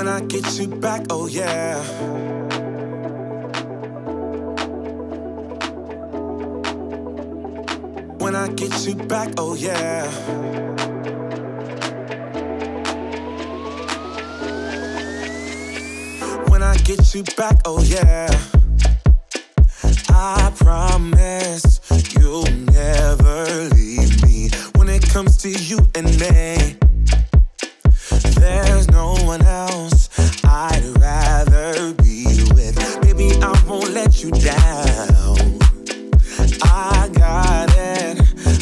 When I get you back, oh yeah. When I get you back, oh yeah. When I get you back, oh yeah. I promise you'll never leave me. When it comes to you and me, there's no one else I'd rather be with. Baby, I won't let you down. I got it,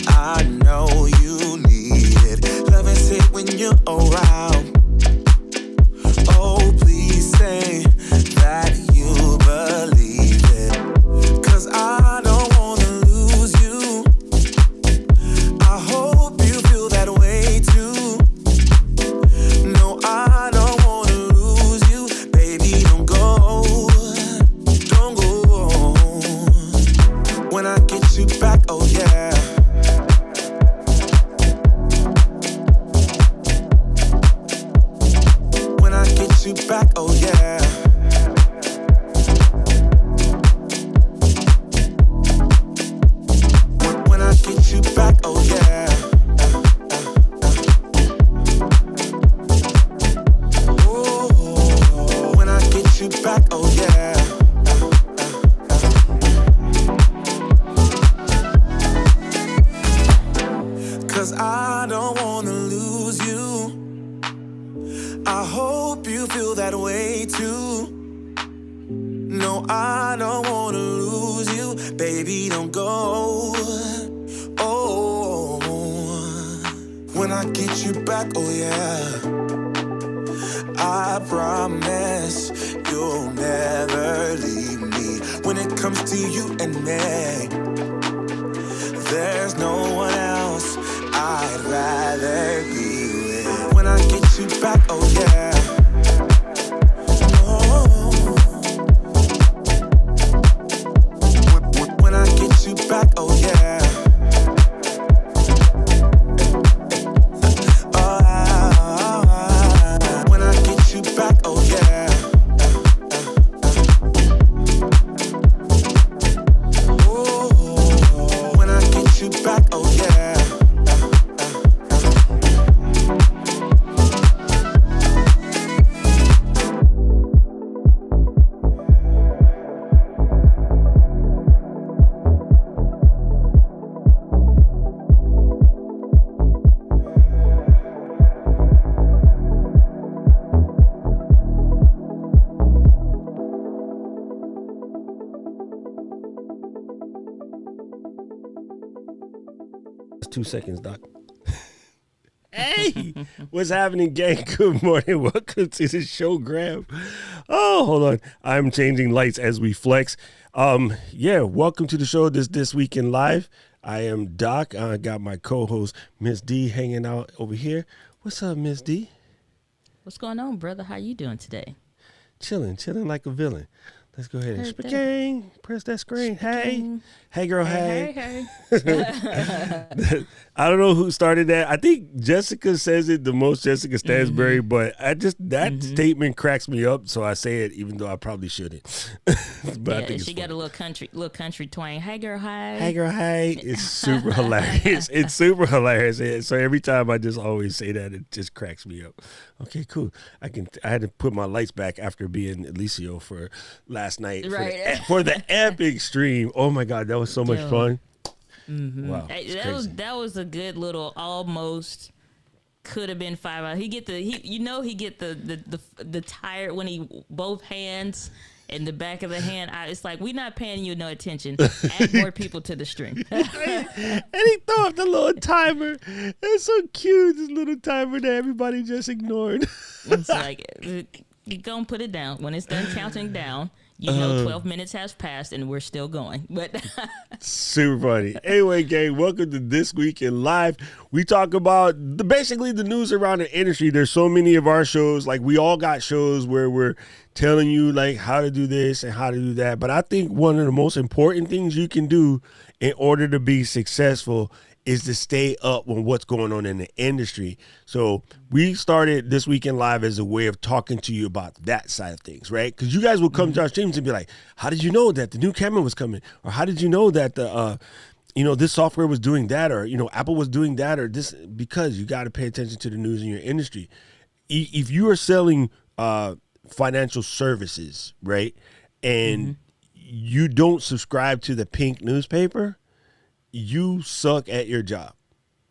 I know you need it. Love is it when you're around. Oh, please say that you believe it. 'Cause I don't wanna lose you. I hope you feel that way too. No, I don't wanna lose you. Baby, don't go. Don't go. When I get you back, oh yeah. When I get you back, oh yeah. When I get you back, oh yeah. Oh, when I get you back, oh yeah. Cause I don't wanna lose you. I hope you feel that way too. No, I don't wanna lose you. Baby, don't go. Oh, when I get you back, oh yeah. I promise you'll never leave me. When it comes to you and me, there's no one else I'd rather be with. When I get you back, oh yeah. Oh. When I get you back, oh yeah. Oh, when I get you back, oh yeah. Oh, when I get you back, oh yeah. It's 2 seconds, Doc. Hey, what's happening, gang? Good morning. Welcome to the show, Graham. Oh, hold on. I'm changing lights as we flex. Welcome to the show this week in live. I am Doc. I got my co-host, Miss D, hanging out over here. What's up, Miss D? What's going on, brother? How you doing today? Chilling like a villain. Let's go ahead and spaghetti. Press that screen. Hey, girl, hey. I don't know who started that. I think Jessica says it the most, Jessica Stansbury, but that statement cracks me up, so I say it even though I probably shouldn't. But I think she got a little country twang. Hey, girl, hey. Hey, girl, hey. It's super hilarious. It's super hilarious. So every time I just always say that, it just cracks me up. Okay, cool. I had to put my lights back after being Alicio for last night, right? For the epic stream. Oh my God, that was so much fun. Mm-hmm. Wow, that was a good little almost could have been 5 hours. He get the tired when he both hands in the back of the hand. It's like we're not paying you no attention. Add more people to the stream. And he threw up the little timer. It's so cute. This little timer that everybody just ignored. It's like you gonna put it down when it's done counting down. You know, 12 minutes has passed and we're still going. But super funny. Anyway, gang, welcome to This Week in Live. We talk about basically the news around the industry. There's so many of our shows. Like, we all got shows where we're telling you, like, how to do this and how to do that. But I think one of the most important things you can do in order to be successful is to stay up on what's going on in the industry. So we started This Weekend Live as a way of talking to you about that side of things, right? Because you guys will come to our streams and be like, how did you know that the new camera was coming? Or how did you know that the this software was doing that, or Apple was doing that, or this? Because you got to pay attention to the news in your industry. If you are selling financial services, right, and you don't subscribe to the pink newspaper, you suck at your job,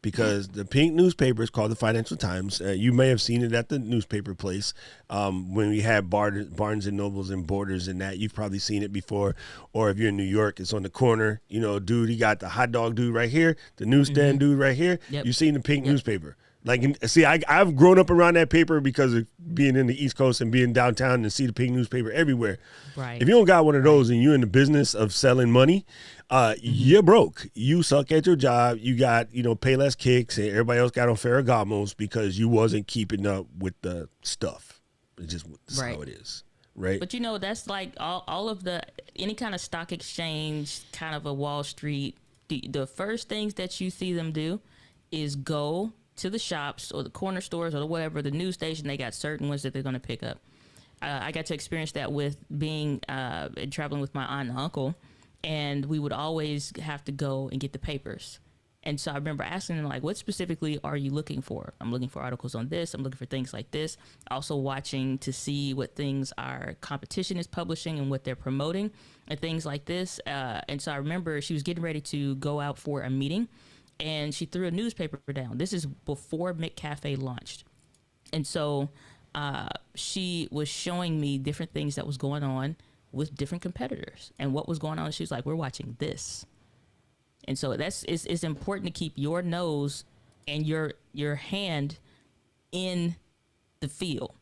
because the pink newspaper is called the Financial Times. You may have seen it at the newspaper place when we had Barnes and Nobles and Borders and that. You've probably seen it before. Or if you're in New York, it's on the corner. Dude, he got the hot dog dude right here, the newsstand dude right here. Yep. You've seen the pink newspaper. I've grown up around that paper because of being in the East Coast and being downtown and see the pink newspaper everywhere. Right. If you don't got one of those and you're in the business of selling money, you're broke. You suck at your job. You got, pay less kicks, and everybody else got on Ferragamos because you wasn't keeping up with the stuff. It's just how it is. Right. But that's like all of any kind of stock exchange, kind of a Wall Street, the first things that you see them do is go to the shops or the corner stores or whatever, the news station. They got certain ones that they're going to pick up. I got to experience that with being traveling with my aunt and uncle, and we would always have to go and get the papers. And so I remember asking them, like, what specifically are you looking for? I'm looking for articles on this. I'm looking for things like this. Also watching to see what things our competition is publishing and what they're promoting and things like this. And so I remember she was getting ready to go out for a meeting, and she threw a newspaper down. This is before McCafe launched. And so she was showing me different things that was going on with different competitors and what was going on. She was like, we're watching this. And so it's important to keep your nose and your hand in the field,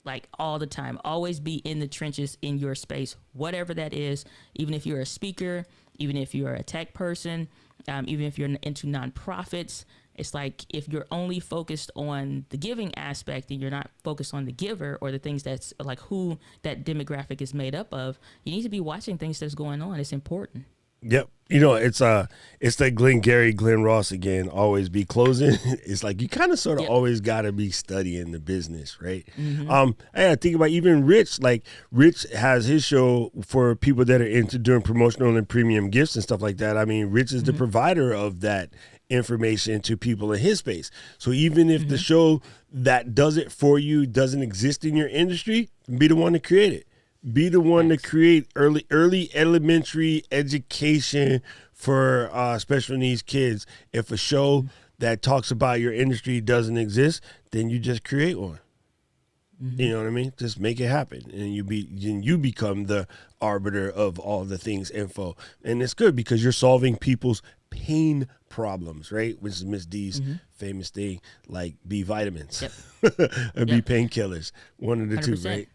like all the time. Always be in the trenches in your space, whatever that is, even if you're a speaker, even if you're a tech person, even if you're into nonprofits. It's like if you're only focused on the giving aspect and you're not focused on the giver or the things that's like who that demographic is made up of, you need to be watching things that's going on. It's important. Yep. It's that Glenn Ross again, always be closing. It's like you kind of sort of always got to be studying the business, right? I think about even Rich. Like Rich has his show for people that are into doing promotional and premium gifts and stuff like that. I mean, Rich is the provider of that information to people in his space. So even if the show that does it for you doesn't exist in your industry, be the one to create it. Be the one to create early elementary education for special needs kids. If a show that talks about your industry doesn't exist, then you just create one. You know what I mean? Just make it happen, and you become the arbiter of all the things info. And it's good because you're solving people's pain problems, right? Which is Miss D's famous thing, like B vitamins and B painkillers. One of the 100%. Two, right?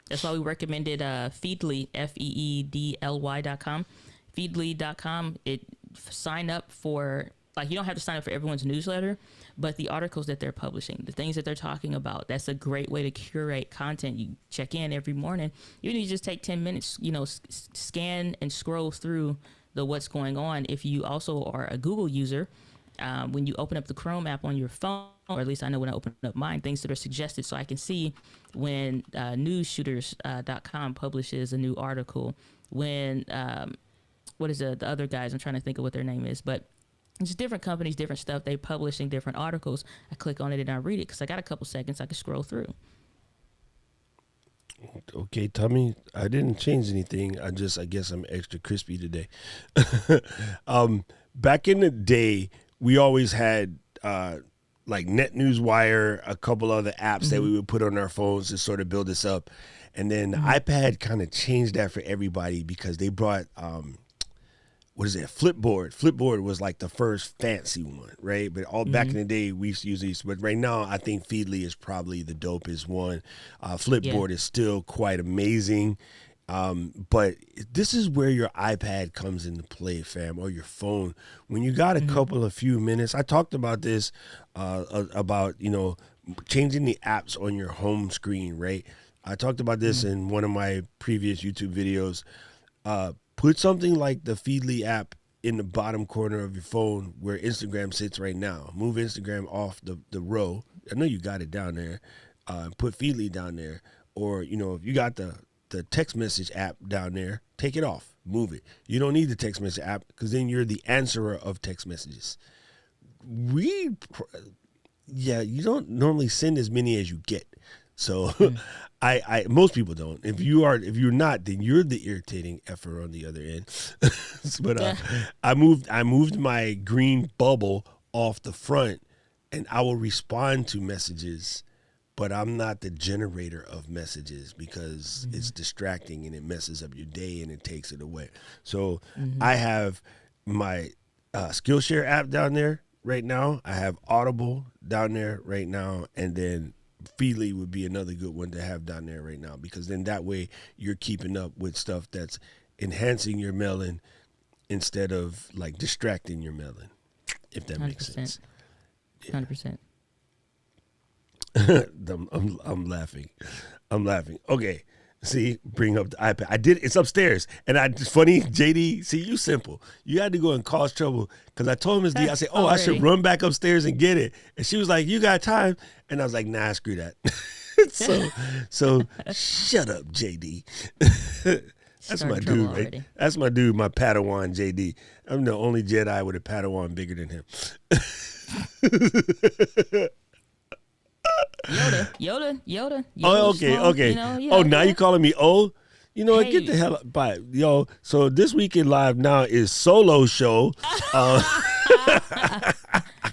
That's why we recommended Feedly, Feedly.com. Feedly.com, sign up for, like, you don't have to sign up for everyone's newsletter, but the articles that they're publishing, the things that they're talking about, that's a great way to curate content. You check in every morning. You need to just take 10 minutes, scan and scroll through the what's going on. If you also are a Google user, when you open up the Chrome app on your phone, or at least I know when I open up mine, things that are suggested so I can see when newsshooters.com publishes a new article, when, what is the other guys, I'm trying to think of what their name is, but it's different companies, different stuff, they publishing different articles. I click on it and I read it because I got a couple seconds I can scroll through. Okay, Tommy, I didn't change anything. I guess I'm extra crispy today. Back in the day, we always had like NetNewsWire, a couple other apps that we would put on our phones to sort of build this up. And then the iPad kind of changed that for everybody because they brought, Flipboard. Flipboard was like the first fancy one, right? But all back in the day, we used to use these. But right now, I think Feedly is probably the dopest one. Flipboard is still quite amazing. But this is where your iPad comes into play, fam, or your phone. When you got a few minutes, I talked about this, about, changing the apps on your home screen, right? I talked about this in one of my previous YouTube videos. Put something like the Feedly app in the bottom corner of your phone where Instagram sits right now. Move Instagram off the row. I know you got it down there. Put Feedly down there. Or, you know, if you got the text message app down there, take it off. Move it. You don't need the text message app because then you're the answerer of text messages. You don't normally send as many as you get. So I most people don't. If you're not, then you're the irritating effer on the other end. But I moved my green bubble off the front, and I will respond to messages, but I'm not the generator of messages because it's distracting and it messes up your day and it takes it away. So I have my Skillshare app down there right now. I have Audible down there right now, and then Feedly would be another good one to have down there right now, because then that way you're keeping up with stuff that's enhancing your melon instead of like distracting your melon, if that makes sense. 100%. I'm laughing. Okay. See, bring up the iPad. I did. It's upstairs, and it's funny. JD, see, you simple. You had to go and cause trouble because I told Miss D. I said, "Oh, I should run back upstairs and get it." And she was like, "You got time?" And I was like, "Nah, screw that." so shut up, JD. That's my dude, right? Already. That's my dude, my Padawan, JD. I'm the only Jedi with a Padawan bigger than him. Yoda. Oh, okay. Smoke, Now you calling me old? You know what? Hey. Get the hell up. Bye. Yo, so this weekend live now is solo show.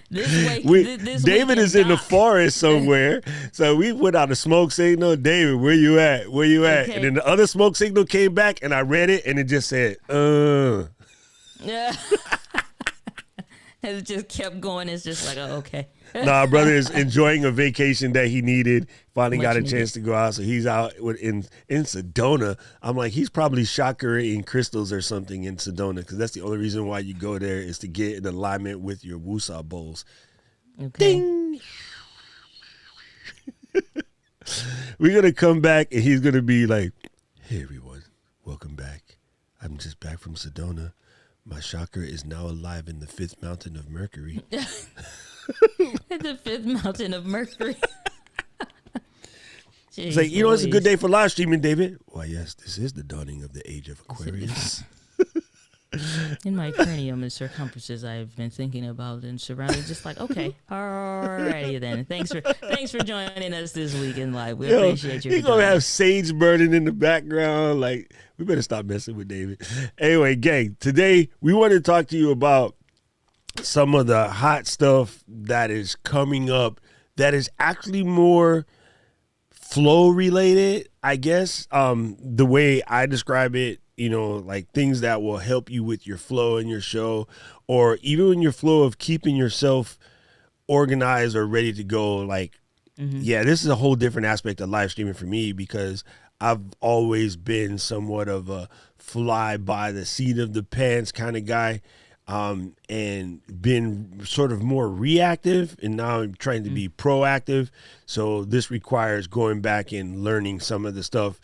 David is in the forest somewhere. So we put out a smoke signal. David, where you at? Okay. And then the other smoke signal came back, and I read it, and it just said, Yeah. It just kept going. It's just like, oh, okay. Nah, brother is enjoying a vacation that he needed. Finally got a chance to go out, so he's out in Sedona. I'm like, he's probably chakra in crystals or something in Sedona, because that's the only reason why you go there is to get in alignment with your Wusa bowls. Okay. Ding! We're going to come back, and he's going to be like, "Hey, everyone. Welcome back. I'm just back from Sedona. My chakra is now alive in the 5th mountain of Mercury." The 5th mountain of Mercury. It's like, it's a good day for live streaming, David. Why, yes, this is the dawning of the age of Aquarius. In my cranium and circumferences, I've been thinking about and surrounding, just like, okay, alrighty then. Thanks for joining us this week in live. We appreciate you. You're gonna have sage burning in the background. Like, we better stop messing with David. Anyway, gang, today we want to talk to you about some of the hot stuff that is coming up that is actually more flow related, I guess. The way I describe it, like things that will help you with your flow in your show, or even in your flow of keeping yourself organized or ready to go. Like, this is a whole different aspect of live streaming for me, because I've always been somewhat of a fly by the seat of the pants kind of guy. And been sort of more reactive, and now I'm trying to be proactive. So this requires going back and learning some of the stuff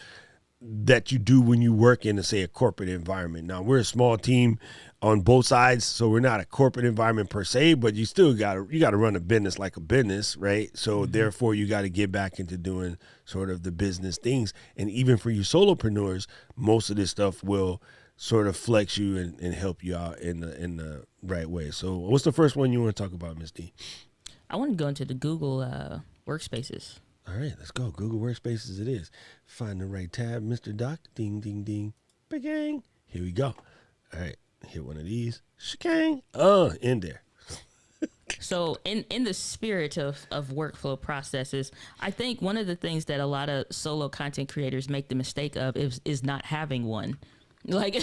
that you do when you work in, say, a corporate environment. Now, we're a small team on both sides, so we're not a corporate environment per se, but you still got to run a business like a business, right? So therefore, you got to get back into doing sort of the business things. And even for you solopreneurs, most of this stuff will sort of flex you and help you out in the right way. So what's the first one you want to talk about, Ms. D? I want to go into the Google Workspaces. All right, let's go. Google Workspaces it is. Find the right tab, Mr. Doc. Ding, ding, ding. Bang. Here we go. All right, hit one of these. Shakang. In there. So in the spirit of workflow processes, I think one of the things that a lot of solo content creators make the mistake of is not having one. Like,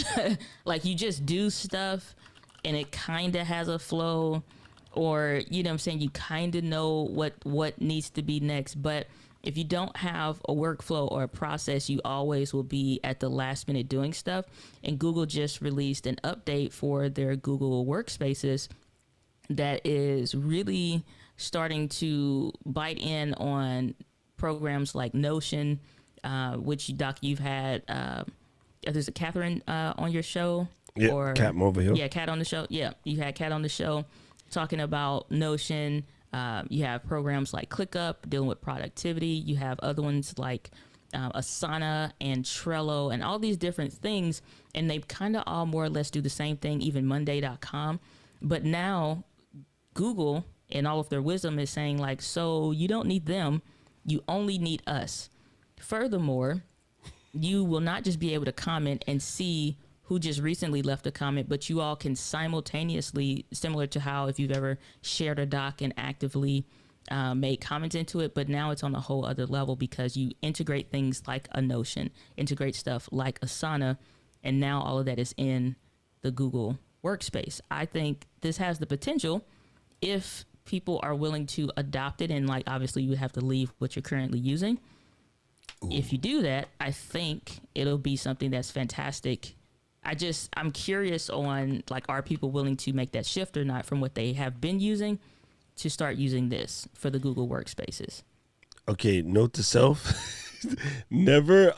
like you just do stuff and it kind of has a flow, or, you know what I'm saying, you kind of know what needs to be next. But if you don't have a workflow or a process, you always will be at the last minute doing stuff. And Google just released an update for their Google Workspaces that is really starting to bite in on programs like Notion, which, Doc, you've had... there's a Catherine on your show Yeah, or Cat Mulvihill. Yeah, Cat on the show. Yeah, you had Cat on the show talking about Notion. You have programs like ClickUp dealing with productivity. You have other ones like Asana and Trello and all these different things. And they kind of all more or less do the same thing, even Monday.com. But now Google, in all of their wisdom, is saying like, so you don't need them. You only need us. Furthermore, you will not just be able to comment and see who just recently left a comment, but you all can simultaneously, similar to how if you've ever shared a doc and actively made comments into it, but now it's on a whole other level because you integrate things like a Notion, integrate stuff like Asana, and now all of that is in the Google Workspace. I think this has the potential, if people are willing to adopt it, and like obviously you would have to leave what you're currently using. Ooh. If you do that, I think it'll be something that's fantastic. I'm curious on like, are people willing to make that shift or not from what they have been using to start using this for the Google Workspaces? Okay, note to self: never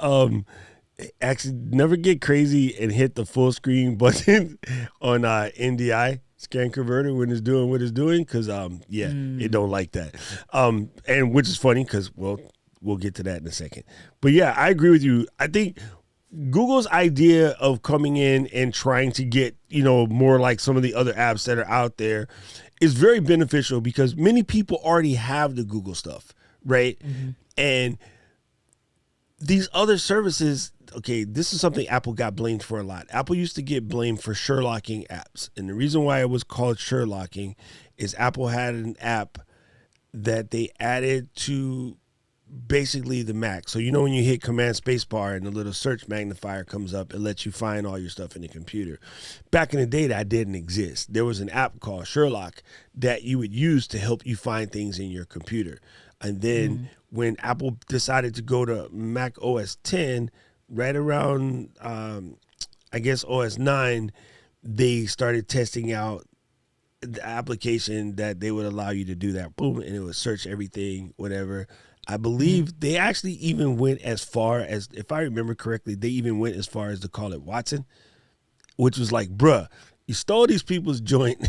get crazy and hit the full screen button on NDI scan converter when it's doing what it's doing, because it don't like that. And which is funny because we'll get to that in a second. But yeah, I agree with you. I think Google's idea of coming in and trying to get, more like some of the other apps that are out there is very beneficial because many people already have the Google stuff, right? Mm-hmm. And these other services, okay, this is something Apple got blamed for a lot. Apple used to get blamed for Sherlocking apps. And the reason why it was called Sherlocking is Apple had an app that they added to basically the Mac. So when you hit Command Spacebar and the little search magnifier comes up, it lets you find all your stuff in the computer. Back in the day, that didn't exist. There was an app called Sherlock that you would use to help you find things in your computer. And then when Apple decided to go to Mac OS 10, right around, OS 9, they started testing out the application that they would allow you to do that. Boom, and it would search everything, whatever. I believe they actually even went as far as, if I remember correctly, they even went as far as to call it Watson, which was like, bruh, you stole these people's joint.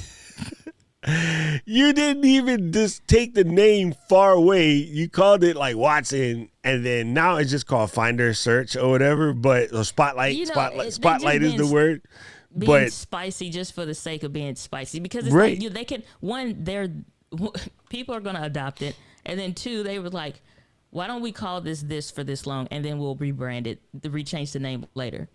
You didn't even just take the name far away. You called it like Watson, and then now it's just called Finder Search or whatever, but or Spotlight. Spotlight is the word. Being spicy just for the sake of being spicy, because it's right. Like they can, people are going to adopt it. And then two, they were like, why don't we call this for this long, and then we'll rebrand it, rechange the name later.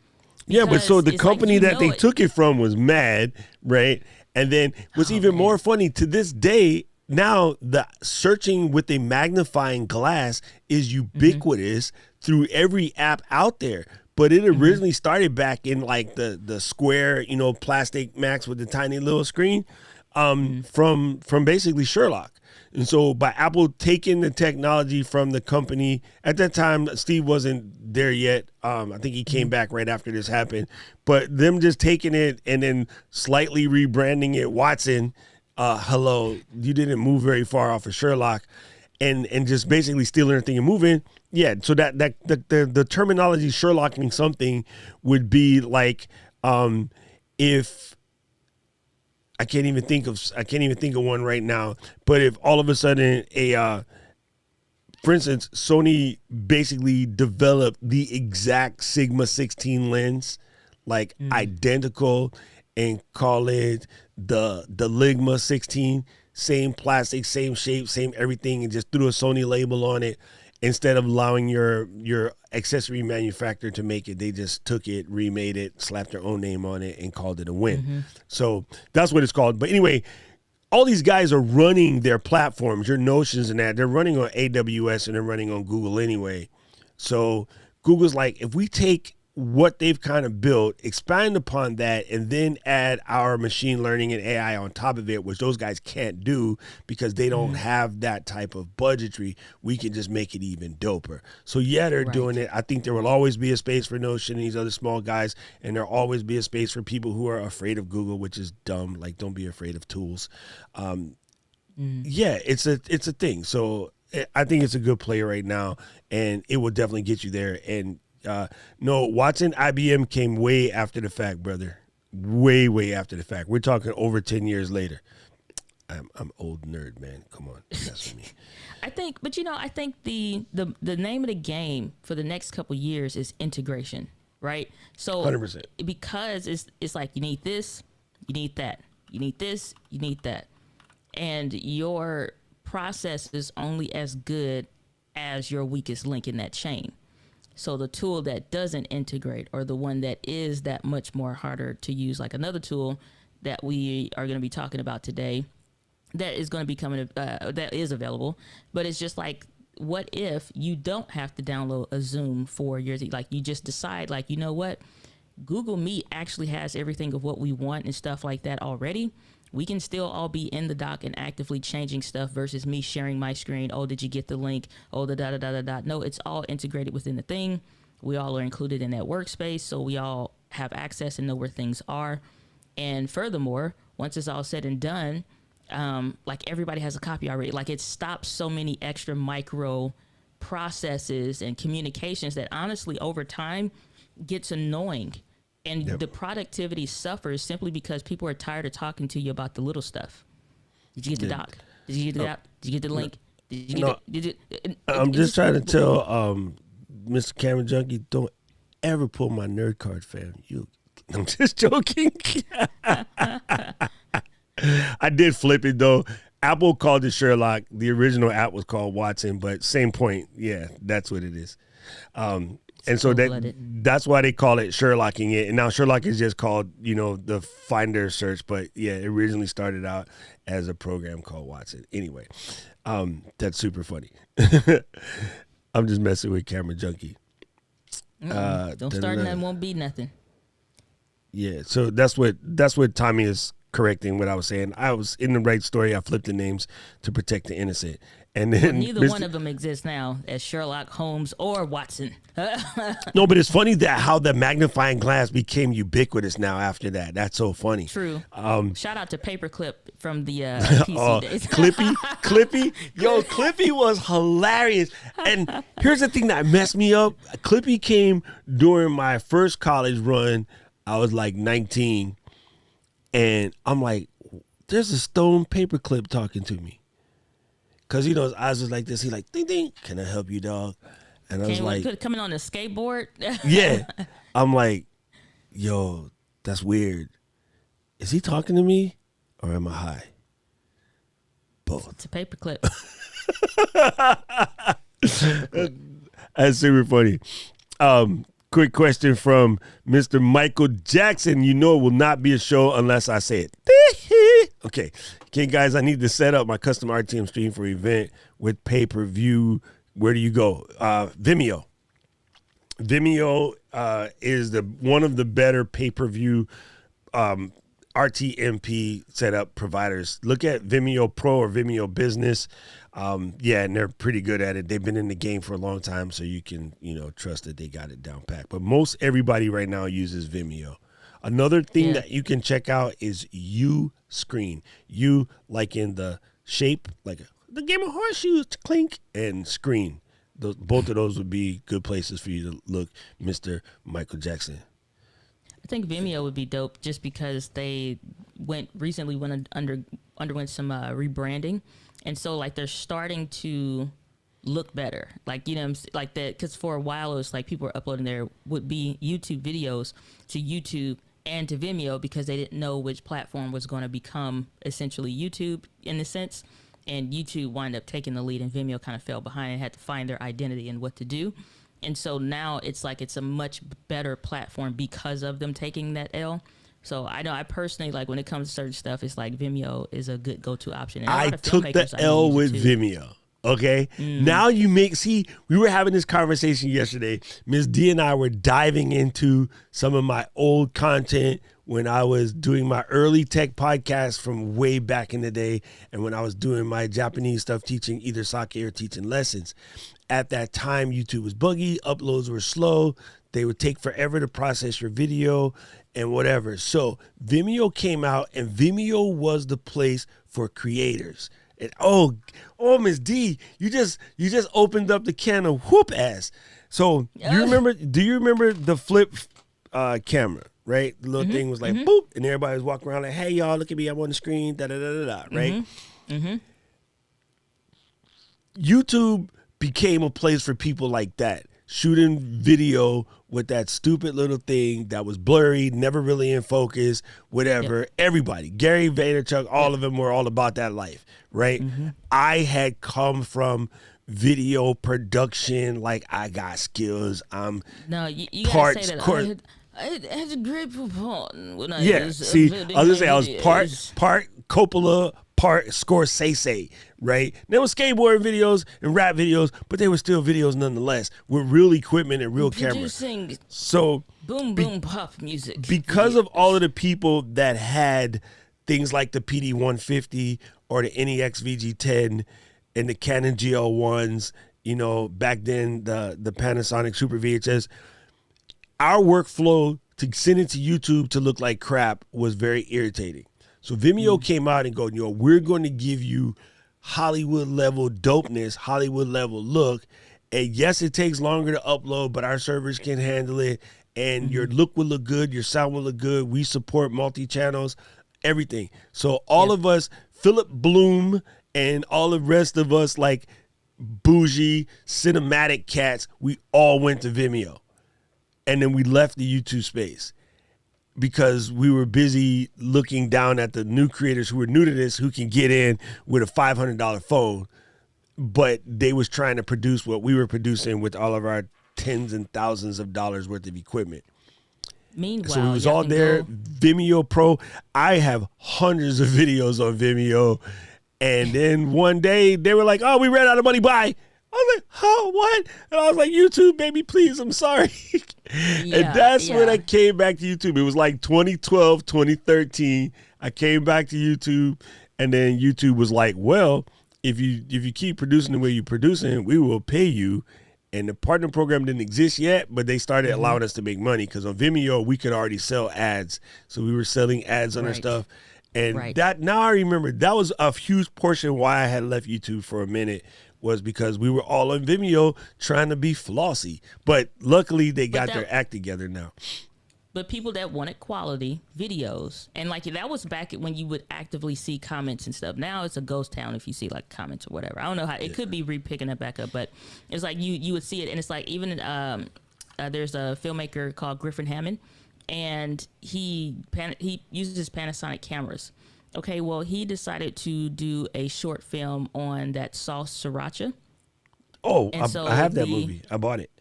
Because but so the company that they took it from was mad, right? And then what's even more funny, to this day, now the searching with a magnifying glass is ubiquitous through every app out there. But it originally started back in like the square, plastic Macs with the tiny little screen from basically Sherlock. And so by Apple taking the technology from the company, at that time, Steve wasn't there yet. I think he came back right after this happened. But them just taking it and then slightly rebranding it Watson, hello, you didn't move very far off of Sherlock, and just basically stealing everything and moving. Yeah, so that the terminology Sherlocking something would be like if I can't even think of one right now. But if all of a sudden for instance, Sony basically developed the exact Sigma 16 lens, like identical, and call it the Ligma 16, same plastic, same shape, same everything, and just threw a Sony label on it. Instead of allowing your accessory manufacturer to make it, they just took it, remade it, slapped their own name on it, and called it a win. So that's what it's called. But anyway, all these guys are running their platforms, your Notions and that. They're running on AWS and they're running on Google anyway. So Google's like, if we take what they've kind of built, expand upon that, and then add our machine learning and AI on top of it, which those guys can't do because they don't have that type of budgetary, we can just make it even doper. So yeah, they're doing it. I think there will always be a space for Notion and these other small guys, and there'll always be a space for people who are afraid of Google, which is dumb. Like, don't be afraid of tools. Yeah, it's a thing. So I think it's a good play right now, and it will definitely get you there. And no, Watson IBM came way after the fact, brother. way after the fact. We're talking over 10 years later. I'm old nerd, man. Come on, that's with me. I think the name of the game for the next couple years is integration, right? So 100%. Because it's like you need this, you need that, you need this, you need that, and your process is only as good as your weakest link in that chain. So the tool that doesn't integrate, or the one that is that much more harder to use, like another tool that we are going to be talking about today, that is going to be coming, that is available, but it's just like, what if you don't have to download a Zoom for your, like you just decide, like, you know what, Google Meet actually has everything of what we want and stuff like that already. We can still all be in the doc and actively changing stuff versus me sharing my screen. Oh, did you get the link? Oh, the da-da-da-da-da. No, it's all integrated within the thing. We all are included in that workspace, so we all have access and know where things are. And furthermore, once it's all said and done, like everybody has a copy already. Like it stops so many extra micro processes and communications that honestly over time gets annoying. And the productivity suffers simply because people are tired of talking to you about the little stuff. Did you get the doc? Did you get the app? Did you get the link? Did you get I'm just trying to tell Mr. Camera Junkie, don't ever pull my nerd card, fam. I'm just joking. I did flip it though. Apple called it Sherlock. The original app was called Watson, but same point. Yeah, that's what it is. And so that's why they call it Sherlocking it. And now Sherlock is just called, the Finder search. But yeah, it originally started out as a program called Watson. Anyway, that's super funny. I'm just messing with Camera Junkie. Don't start and that won't be nothing. Yeah, so that's what Tommy is correcting what I was saying. I was in the right story. I flipped the names to protect the innocent. And then neither one of them exists now as Sherlock, Holmes, or Watson. No, but it's funny that how the magnifying glass became ubiquitous now after that. That's so funny. True. Shout out to Paperclip from the PC days. Clippy. Yo, Clippy was hilarious. And here's the thing that messed me up. Clippy came during my first college run. I was like 19. And I'm like, there's a stone paperclip talking to me. Because, his eyes was like this. He like, ding, ding. Can I help you, dog? And I was like. Coming on a skateboard? Yeah. I'm like, yo, that's weird. Is he talking to me or am I high? Both. It's a paperclip. That's super funny. Quick question from Mr. Michael Jackson. You know it will not be a show unless I say it. Okay, guys, I need to set up my custom RTM stream for event with pay-per-view. Where do you go? Vimeo. Vimeo is one of the better pay-per-view RTMP setup providers. Look at Vimeo Pro or Vimeo Business. And they're pretty good at it. They've been in the game for a long time, so you can, trust that they got it down pat. But most everybody right now uses Vimeo. Another thing that you can check out is Screen. Like in the shape, like the game of horseshoes, clink, and Screen. Both of those would be good places for you to look, Mr. Michael Jackson. I think Vimeo would be dope just because they recently underwent some rebranding. And so, like, they're starting to look better. Like, like that, because for a while it was like people were uploading their would-be YouTube videos to YouTube and to Vimeo because they didn't know which platform was going to become essentially YouTube in a sense. And YouTube wound up taking the lead and Vimeo kind of fell behind and had to find their identity and what to do. And so now it's like it's a much better platform because of them taking that L. So I know I personally, like, when it comes to certain stuff, it's like Vimeo is a good go-to option. And I took the L with Vimeo. Okay. Now you we were having this conversation yesterday. Ms. D and I were diving into some of my old content when I was doing my early tech podcast from way back in the day. And when I was doing my Japanese stuff, teaching either sake or teaching lessons. At that time, YouTube was buggy. Uploads were slow. They would take forever to process your video and whatever. So Vimeo came out, and Vimeo was the place for creators. And Ms. D, you just opened up the can of whoop ass. So do you remember the flip camera? right? The little thing was like boop, and everybody was walking around like, "Hey, y'all, look at me! I'm on the screen." Da da da da da. Right? YouTube became a place for people like that, shooting video with that stupid little thing that was blurry, never really in focus, whatever. Yep. Everybody, Gary Vaynerchuk, all of them were all about that life, right? I had come from video production, like I got skills. I'm No, you gotta say that. course. I had a great part when I Yeah, was see, I was gonna say I was videos. part Coppola, part Scorsese, right? There was skateboarding videos and rap videos, but they were still videos nonetheless with real equipment and real cameras. Producing So boom boom pop music. because of all of the people that had things like the PD 150 or the NEX VG10 and the Canon GL1s, you know, back then the Panasonic Super VHS, our workflow to send it to YouTube to look like crap was very irritating. So Vimeo came out and go, you know, we're going to give you Hollywood level dopeness, Hollywood level look. And yes, it takes longer to upload, but our servers can handle it. And your look will look good. Your sound will look good. We support multi-channels, everything. So all of us, Philip Bloom and all the rest of us, like bougie cinematic cats, we all went to Vimeo. And then we left the YouTube space because we were busy looking down at the new creators who were new to this, who can get in with a $500 phone, but they was trying to produce what we were producing with all of our tens and thousands of dollars worth of equipment. Meanwhile, So we was all there. Vimeo Pro. I have hundreds of videos on Vimeo. And then one day they were like, "Oh, we ran out of money. Bye." I was like, "Huh, what?" And I was like, "YouTube, baby, please, I'm sorry." And that's when I came back to YouTube. It was like 2012, 2013. I came back to YouTube, and then YouTube was like, "Well, if you keep producing the way you're producing, we will pay you." And the partner program didn't exist yet, but they started allowing us to make money because on Vimeo we could already sell ads. So we were selling ads on our stuff. And that, now I remember, that was a huge portion why I had left YouTube for a minute, was because we were all on Vimeo trying to be flossy. But luckily they got their act together now. But people that wanted quality videos, and like that was back when you would actively see comments and stuff. Now it's a ghost town if you see like comments or whatever. I don't know how it could be picking it back up, but it's like you would see it, and it's like even there's a filmmaker called Griffin Hammond, and he uses Panasonic cameras. Okay, well he decided to do a short film on that sauce sriracha. Oh, I have that movie. I bought it.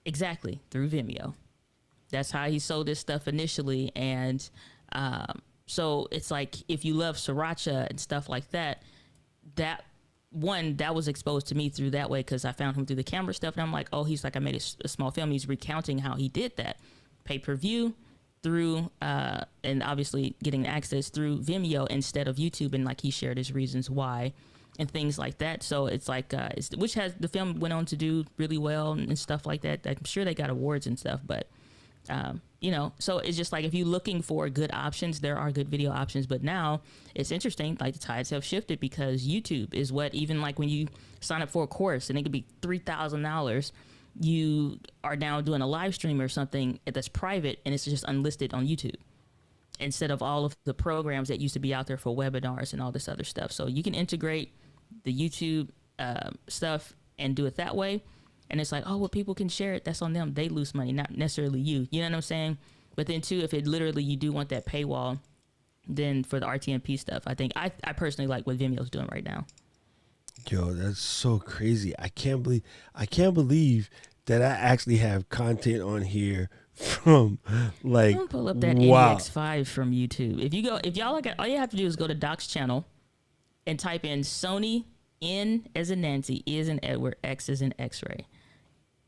Exactly, through Vimeo. That's how he sold this stuff initially. And so it's like, if you love sriracha and stuff like that, that was exposed to me through that way, because I found him through the camera stuff. And I'm like, oh, he's like, I made a small film. He's recounting how he did that. Pay-per-view through, and obviously getting access through Vimeo instead of YouTube. And like he shared his reasons why and things like that. So it's like, which has, the film went on to do really well and stuff like that. I'm sure they got awards and stuff, but you know, so it's just like, if you're looking for good options, there are good video options. But now it's interesting, like the tides have shifted, because YouTube is what, even like when you sign up for a course and it could be $3,000, you are now doing a live stream or something that's private and it's just unlisted on YouTube, instead of all of the programs that used to be out there for webinars and all this other stuff. So you can integrate the YouTube stuff and do it that way. And it's like, oh, well, people can share it. That's on them. They lose money, not necessarily you. You know what I'm saying? But then, too, if it literally, you do want that paywall, then for the RTMP stuff, I think I personally like what Vimeo's doing right now. Yo, that's so crazy. I can't believe that I actually have content on here from like, I'm gonna pull up that wow. NEX5 from YouTube. If y'all like, all you have to do is go to Doc's channel and type in Sony, N as in Nancy, E as in Edward, X as in X-ray.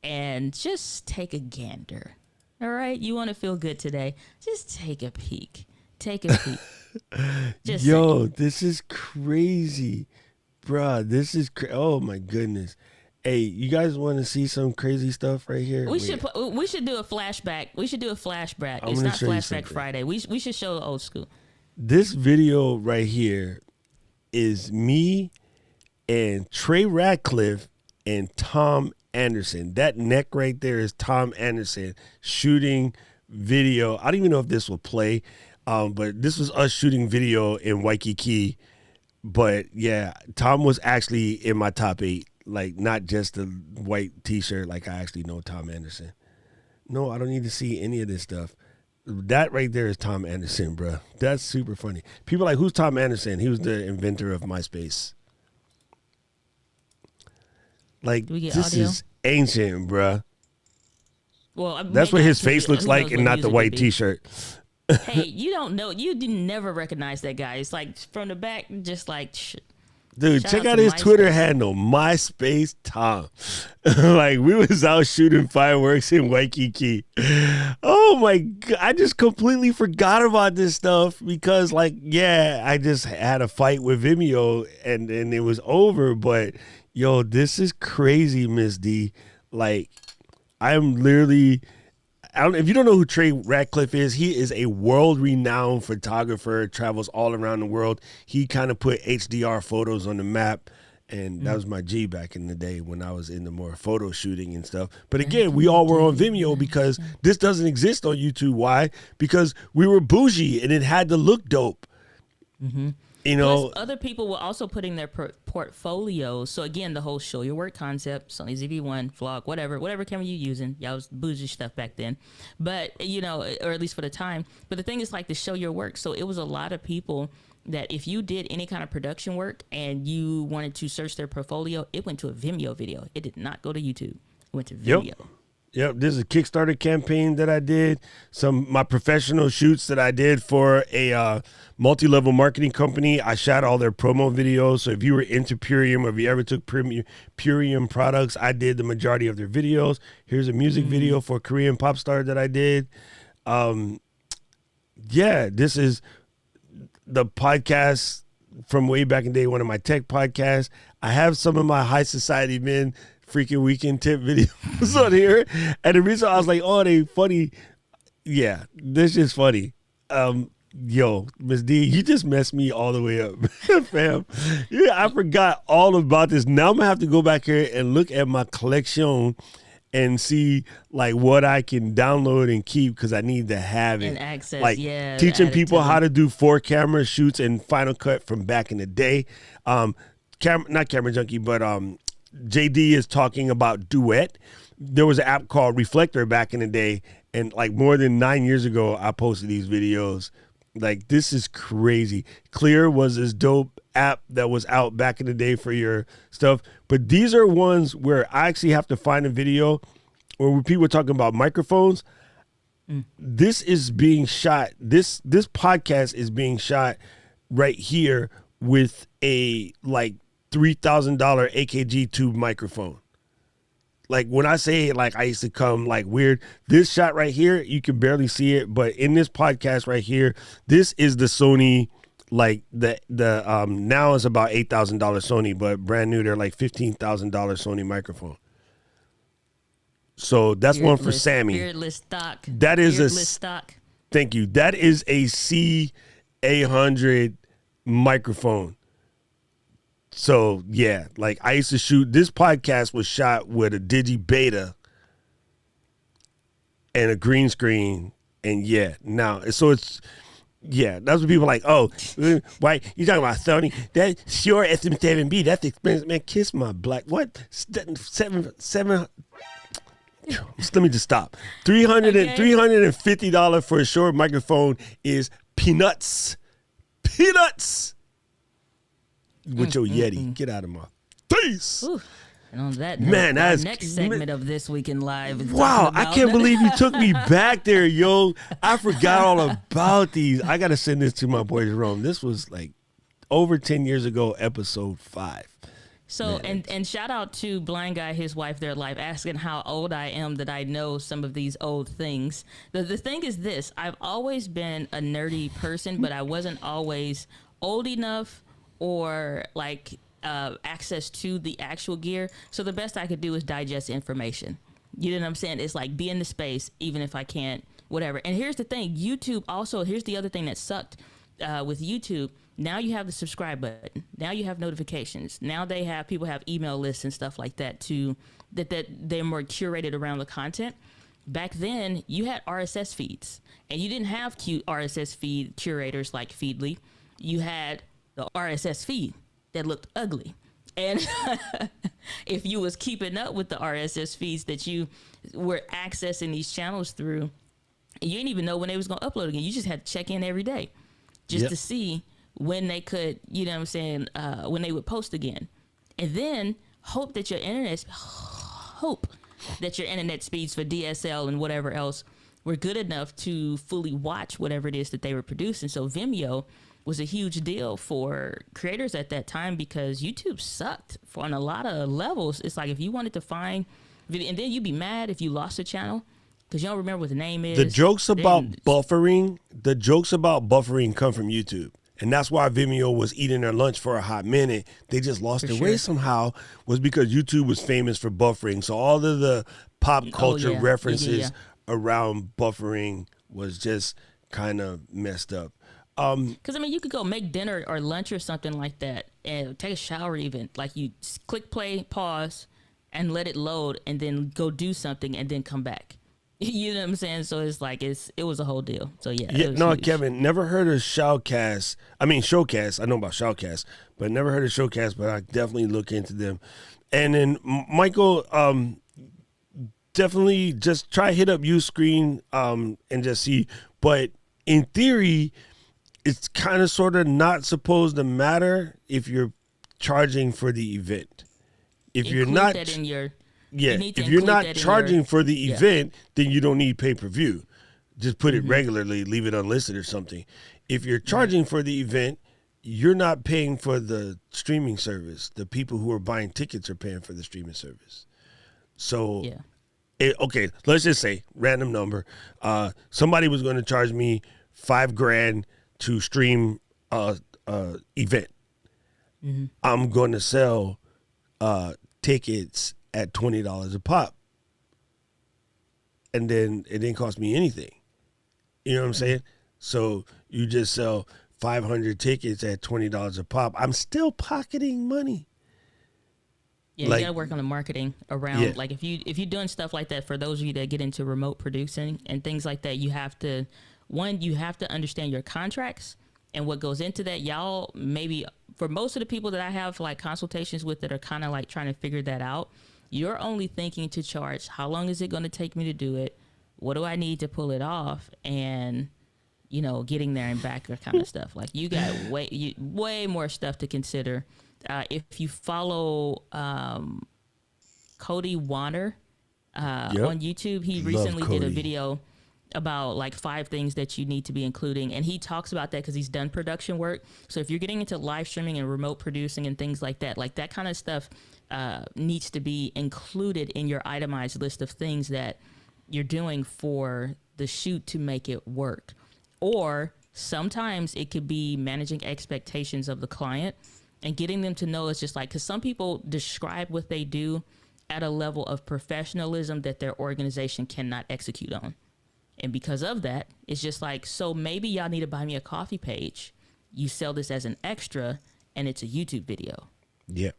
And just take a gander. All right? You want to feel good today? Just take a peek. Take a peek. Just yo, saying. This is crazy. Bruh, this is oh my goodness. Hey, you guys want to see some crazy stuff right here? We should do a flashback. It's not Flashback Friday. We should show old school. This video right here is me and Trey Ratcliffe and Tom Anderson. That neck right there is Tom Anderson shooting video. I don't even know if this will play, but this was us shooting video in Waikiki. But yeah, Tom was actually in my top 8, like not just the white T-shirt. Like I actually know Tom Anderson. No, I don't need to see any of this stuff. That right there is Tom Anderson, bro. That's super funny. People are like, who's Tom Anderson? He was the inventor of MySpace. Like, this audio? is ancient, bro. Well, that's what his face looks like, and not the white T-shirt. Hey, you don't know. You did never recognize that guy. It's like from the back, just like. Dude, check out his Twitter handle, MySpace Tom. Like, we was out shooting fireworks in Waikiki. Oh my God, I just completely forgot about this stuff because, like, yeah, I just had a fight with Vimeo and it was over. But yo, this is crazy, Miss D. Like, I'm literally. If you don't know who Trey Ratcliffe is, he is a world-renowned photographer, travels all around the world. He kind of put HDR photos on the map, and that was my G back in the day when I was into more photo shooting and stuff. But again, we all were on Vimeo because this doesn't exist on YouTube. Why? Because we were bougie, and it had to look dope. Mm-hmm. You know, plus, other people were also putting their portfolios. So again, the whole show your work concept, Sony ZV-1, vlog, whatever camera you using. Y'all was bougie stuff back then, but you know, or at least for the time. But the thing is, like, to show your work. So it was a lot of people that if you did any kind of production work and you wanted to search their portfolio, it went to a Vimeo video. It did not go to YouTube. It went to Vimeo. Yep, this is a Kickstarter campaign that I did. My professional shoots that I did for a multi-level marketing company. I shot all their promo videos. So if you were into Purium or if you ever took Purium products, I did the majority of their videos. Here's a music video for a Korean pop star that I did. Yeah, this is the podcast from way back in the day, one of my tech podcasts. I have some of my high society men freaking weekend tip videos on here, and the reason I was like, oh, they funny, yeah, this is funny. Yo, Miss D, you just messed me all the way up, fam. Yeah, I forgot all about this. Now I'm gonna have to go back here and look at my collection and see like what I can download and keep because I need to have it and access. Like teaching people how to do 4-camera shoots and Final Cut from back in the day. Not Camera Junkie, but JD is talking about Duet. There was an app called Reflector back in the day, and like more than 9 years ago, I posted these videos. Like, this is crazy. Clear was this dope app that was out back in the day for your stuff, but these are ones where I actually have to find a video or when people are talking about microphones. This is being shot. This podcast is being shot right here with a like $3,000 AKG tube microphone. Like, when I say, like, I used to come like weird, this shot right here, you can barely see it, but in this podcast right here, this is the Sony, like the now is about $8,000 Sony, but brand new they're like $15,000 Sony microphone. So that's one for Sammy. Beardless stock. That is Beardless stock. Thank you. That is a C800 microphone. So, yeah, like I used to shoot, this podcast was shot with a Digi Beta and a green screen. And yeah, now, so it's, yeah, that's what people are like, oh, why, you talking about Sony? That's your SM7B. That's expensive. Man, kiss my black, what? Seven, let me just stop. $350 for a short microphone is peanuts. Peanuts. With your Yeti. Get out of my face. Ooh. And on that man, note, the next segment of This Week in Live is wow, I can't believe you took me back there, yo. I forgot all about these. I got to send this to my boy Jerome. This was like over 10 years ago, episode 5. So, and shout out to Blind Guy, his wife, their life, asking how old I am that I know some of these old things. The thing is this, I've always been a nerdy person, but I wasn't always old enough or like access to the actual gear. So the best I could do is digest information. You know what I'm saying? It's like be in the space, even if I can't, whatever. And here's the thing, YouTube also, here's the other thing that sucked with YouTube. Now you have the subscribe button. Now you have notifications. Now people have email lists and stuff like that too, that they're more curated around the content. Back then, you had RSS feeds, and you didn't have cute RSS feed curators like Feedly. You had the RSS feed that looked ugly. And if you was keeping up with the RSS feeds that you were accessing these channels through, you didn't even know when they was going to upload again. You just had to check in every day just to see when they could, you know what I'm saying, when they would post again. And then hope that your internet speeds for DSL and whatever else were good enough to fully watch whatever it is that they were producing. So Vimeo was a huge deal for creators at that time because YouTube sucked on a lot of levels. It's like if you wanted to find video, and then you'd be mad if you lost a channel because you don't remember what the name is. The jokes about buffering come from YouTube. And that's why Vimeo was eating their lunch for a hot minute. They just lost their way somehow, was because YouTube was famous for buffering. So all of the pop culture references around buffering was just kind of messed up. Because, I mean, you could go make dinner or lunch or something like that and take a shower even. Like you click play, pause, and let it load and then go do something and then come back. You know what I'm saying? So it's like it was a whole deal. So huge. Kevin, never heard of Shoutcast. I mean Showcast. I know about Shoutcast, but never heard of Showcast. But I definitely look into them. And then Michael, definitely just try hit up Uscreen and just see. But in theory, it's kind of sort of not supposed to matter if you're charging for the event. If you're not that in your if you're not charging for the event, then you don't need pay-per-view. Just put it regularly, leave it unlisted or something. If you're charging for the event, you're not paying for the streaming service. The people who are buying tickets are paying for the streaming service. So, okay, let's just say, random number, somebody was going to charge me $5,000 to stream a event. I'm going to sell tickets at $20 a pop, and then it didn't cost me anything. You know what I'm saying? So you just sell 500 tickets at $20 a pop. I'm still pocketing money. Yeah, you gotta work on the marketing around like if you're doing stuff like that. For those of you that get into remote producing and things like that, you have to understand your contracts and what goes into that. Y'all, maybe for most of the people that I have like consultations with that are kind of like trying to figure that out, you're only thinking to charge how long is it going to take me to do it, what do I need to pull it off, and getting there and back, or kind of stuff. Like you got way more stuff to consider. If you follow Cody Warner on YouTube, he recently did a video about like 5 things that you need to be including, and he talks about that because he's done production work. So if you're getting into live streaming and remote producing and things like that kind of stuff needs to be included in your itemized list of things that you're doing for the shoot to make it work. Or sometimes it could be managing expectations of the client and getting them to know. It's just like, because some people describe what they do at a level of professionalism that their organization cannot execute on. And because of that, it's just like, so maybe y'all need to buy me a coffee page. You sell this as an extra and it's a YouTube video. Yeah.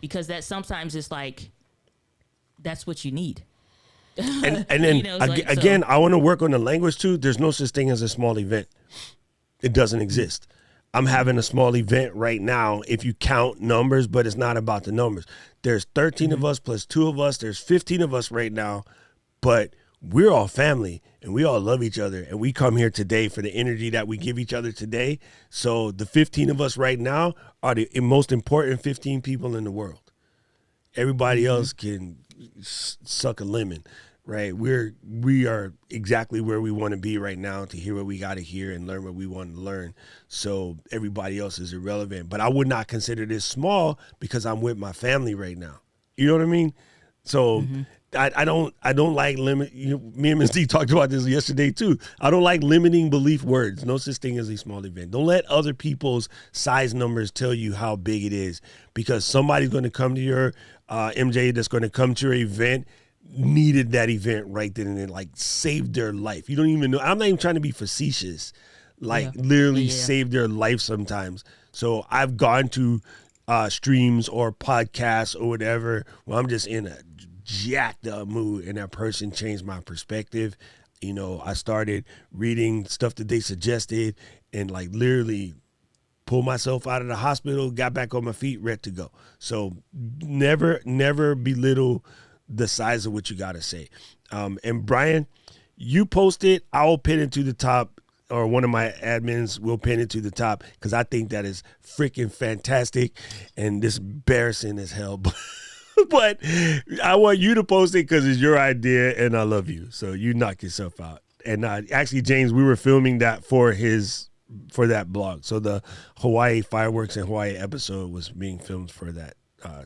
Because that sometimes it's like, that's what you need. And then again, I want to work on the language too. There's no such thing as a small event. It doesn't exist. I'm having a small event right now if you count numbers, but it's not about the numbers. There's 13 of us plus 2 of us. There's 15 of us right now, but we're all family and we all love each other, and we come here today for the energy that we give each other today. So the 15 of us right now are the most important 15 people in the world. Everybody else can suck a lemon, right? We are exactly where we want to be right now to hear what we got to hear and learn what we want to learn. So everybody else is irrelevant, but I would not consider this small because I'm with my family right now. You know what I mean? So I don't like limit. Me and Ms. D talked about this yesterday too. I don't like limiting belief words. No such thing as a small event. Don't let other people's size numbers tell you how big it is, because somebody's going to come to your MJ that's going to come to your event needed that event right then and then, like saved their life. You don't even know. I'm not even trying to be facetious. Like literally saved their life sometimes. So I've gone to streams or podcasts or whatever where I'm just in a jacked up mood, and that person changed my perspective. You know, I started reading stuff that they suggested and like literally pulled myself out of the hospital, got back on my feet, ready to go. So never belittle the size of what you got to say. And Brian, you post it, I'll pin it to the top, or one of my admins will pin it to the top, because I think that is freaking fantastic, and this embarrassing as hell. But I want you to post it because it's your idea, and I love you. So you knock yourself out. And actually, James, we were filming that for that blog. So the Hawaii fireworks and Hawaii episode was being filmed for that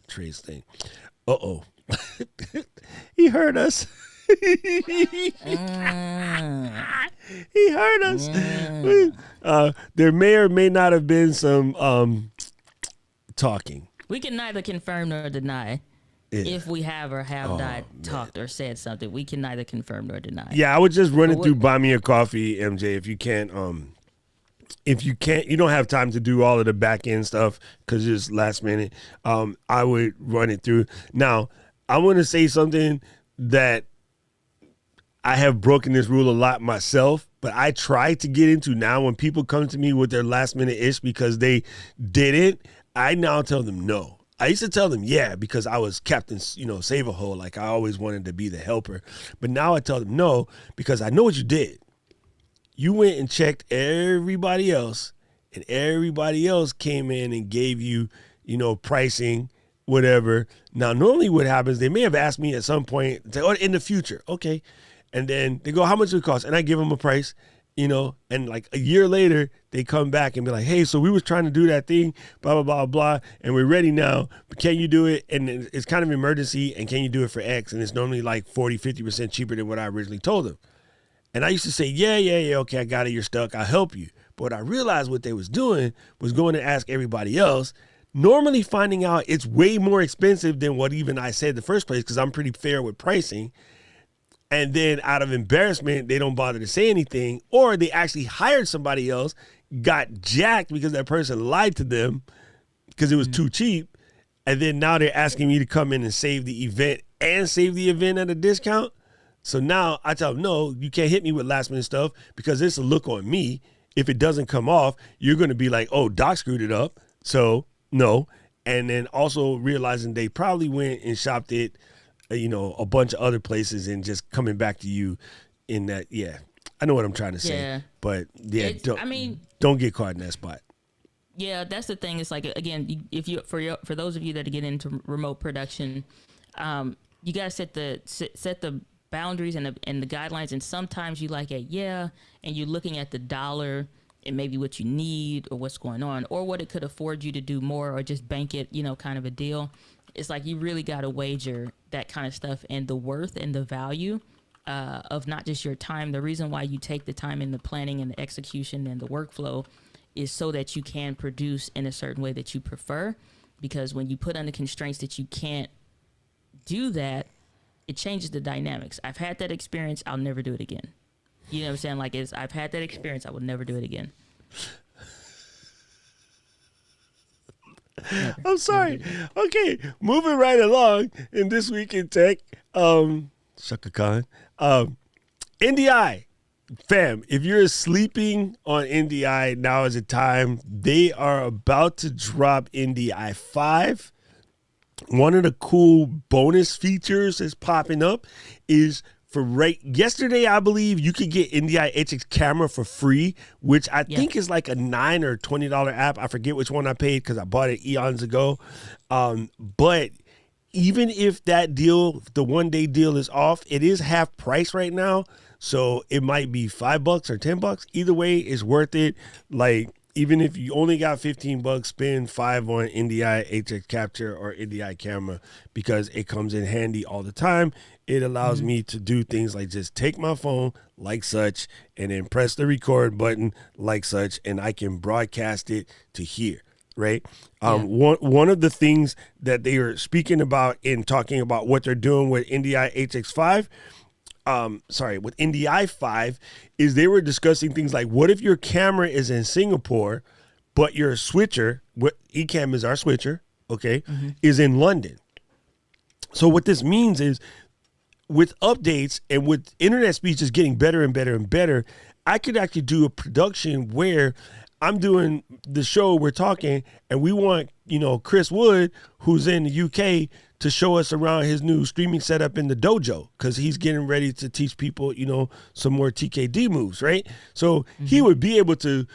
Trey's thing. Uh-oh. He heard us. He heard us. There may or may not have been some talking. We can neither confirm nor deny. Yeah. If we have or have not talked or said something, we can neither confirm nor deny. Yeah, I would just run it through Buy Me a Coffee, MJ, if you can't. If you can't, you don't have time to do all of the back end stuff because it's last minute. I would run it through. Now, I want to say something that I have broken this rule a lot myself, but I try to get into now when people come to me with their last minute ish because they didn't. I now tell them no. I used to tell them, yeah, because I was Captain, Save-A-Hole. Like I always wanted to be the helper. But now I tell them no, because I know what you did. You went and checked everybody else, and everybody else came in and gave you, pricing, whatever. Now, normally what happens, they may have asked me at some point, say, in the future, okay. And then they go, how much does it cost? And I give them a price. And like a year later, they come back and be like, hey, so we was trying to do that thing, blah, blah, blah, blah, and we're ready now, but can you do it? And it's kind of emergency, and can you do it for X? And it's normally like 40, 50% cheaper than what I originally told them. And I used to say, yeah, okay, I got it, you're stuck, I'll help you. But what I realized what they was doing was going to ask everybody else, normally finding out it's way more expensive than what even I said in the first place, because I'm pretty fair with pricing. And then out of embarrassment, they don't bother to say anything, or they actually hired somebody else, got jacked because that person lied to them because it was too cheap. And then now they're asking me to come in and save the event at a discount. So now I tell them, no, you can't hit me with last minute stuff because it's a look on me. If it doesn't come off, you're going to be like, oh, Doc screwed it up. So no. And then also realizing they probably went and shopped it, a bunch of other places and just coming back to you in that. Yeah, I know what I'm trying to say. Yeah. But yeah, don't get caught in that spot. Yeah, that's the thing. It's like, again, for those of you that get into remote production, you got to set the boundaries and the guidelines. And sometimes you like it, and you're looking at the dollar and maybe what you need or what's going on or what it could afford you to do more or just bank it, kind of a deal. It's like you really got to wager that kind of stuff and the worth and the value of not just your time. The reason why you take the time in the planning and the execution and the workflow is so that you can produce in a certain way that you prefer. Because when you put under constraints that you can't do that, it changes the dynamics. I've had that experience. I'll never do it again. You know what I'm saying? Like, I've had that experience. I will never do it again. Never. I'm sorry. Okay, moving right along in This Week in Tech. Shaka Khan. NDI. Fam, if you're sleeping on NDI, now is the time. They are about to drop NDI 5. One of the cool bonus features that's popping up is yesterday, I believe you could get NDI HX camera for free, which I think is like a $9 or $20 app. I forget which one I paid because I bought it eons ago. But even if that deal, the 1 day deal is off, it is half price right now. So it might be $5 or $10. Either way, it's worth it. Like, even if you only got $15, spend $5 on NDI HX capture or NDI camera because it comes in handy all the time. It allows me to do things like just take my phone like such and then press the record button like such, and I can broadcast it to here, right? One of the things that they are speaking about in talking about what they're doing with NDI HX5, with NDI 5, is they were discussing things like, what if your camera is in Singapore, but your switcher, what Ecamm is our switcher, okay, is in London. So what this means is, with updates and with internet speeds just getting better and better and better, I could actually do a production where I'm doing the show, we're talking, and we want, Chris Wood, who's in the UK, to show us around his new streaming setup in the dojo, because he's getting ready to teach people, some more TKD moves, right? So he would be able to,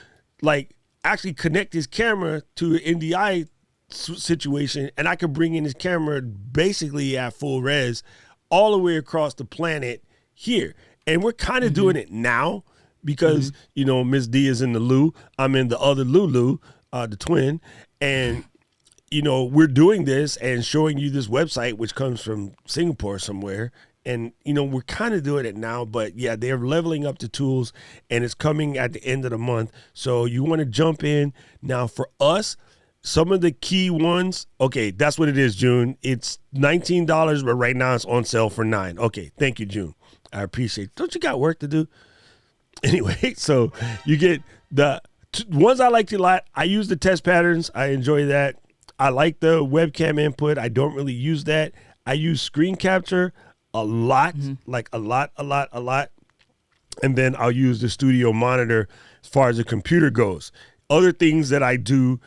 actually connect his camera to an NDI situation, and I could bring in his camera basically at full res all the way across the planet here. And we're kind of doing it now because, Miss D is in the Lou. I'm in the other Lulu, the twin. And, we're doing this and showing you this website, which comes from Singapore somewhere. And, we're kind of doing it now. But, yeah, they're leveling up the tools, and it's coming at the end of the month. So you want to jump in. Now, for us, some of the key ones, okay, that's what it is, June. It's $19, but right now it's on sale for $9. Okay, thank you, June. I appreciate it. Don't you got work to do? Anyway, so you get the ones I like a lot. I use the test patterns. I enjoy that. I like the webcam input. I don't really use that. I use screen capture a lot, like a lot. And then I'll use the studio monitor as far as the computer goes. Other things that I do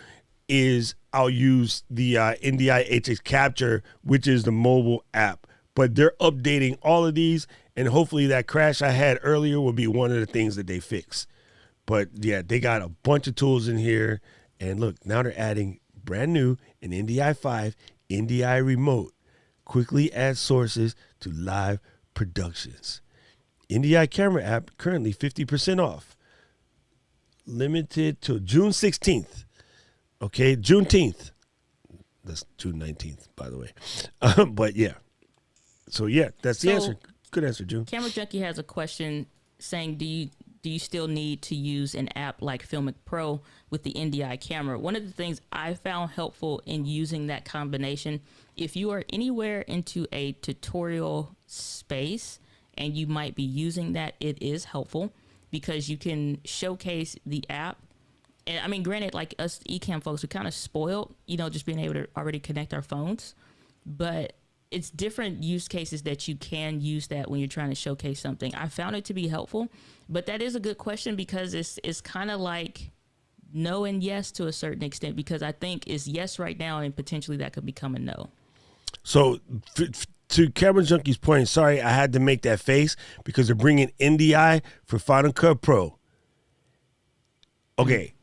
is I'll use the NDI HX Capture, which is the mobile app. But they're updating all of these, and hopefully that crash I had earlier will be one of the things that they fix. But yeah, they got a bunch of tools in here. And look, now they're adding brand new an NDI 5 NDI remote. Quickly add sources to live productions. NDI camera app currently 50% off. Limited to June 16th. Okay, Juneteenth. That's June 19th, by the way. But yeah. So yeah, that's the answer. Good answer, June. Camera Junkie has a question saying, do you still need to use an app like Filmic Pro with the NDI camera? One of the things I found helpful in using that combination, if you are anywhere into a tutorial space and you might be using that, it is helpful because you can showcase the app. And I mean, granted, like us Ecamm folks, we're kind of spoiled, just being able to already connect our phones. But it's different use cases that you can use that when you're trying to showcase something. I found it to be helpful, but that is a good question because it's kind of like no and yes to a certain extent, because I think it's yes right now and potentially that could become a no. So to Camera Junkie's point, sorry, I had to make that face because they're bringing NDI for Final Cut Pro. Okay.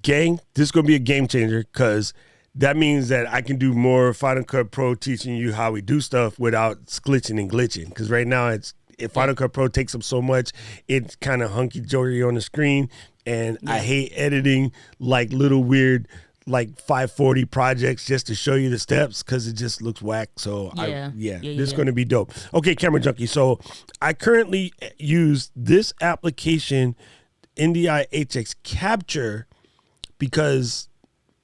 Gang, this is going to be a game changer because that means that I can do more Final Cut Pro teaching you how we do stuff without glitching and glitching. Because right now, if Final Cut Pro takes up so much, it's kind of hunky-dory on the screen. And I hate editing like little weird like 540 projects just to show you the steps because it just looks whack. So this is going to be dope. Okay, Camera Junkie. So I currently use this application, NDI HX Capture, because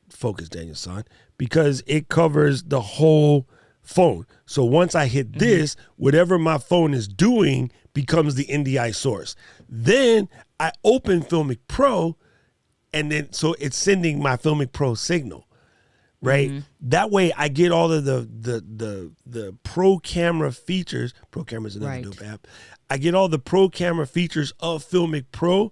focus, Daniel San, because it covers the whole phone. So once I hit this, whatever my phone is doing becomes the NDI source. Then I open Filmic Pro, and then so it's sending my Filmic Pro signal, right? That way I get all of the pro camera features. Pro Camera is another dope app. I get all the pro camera features of Filmic Pro,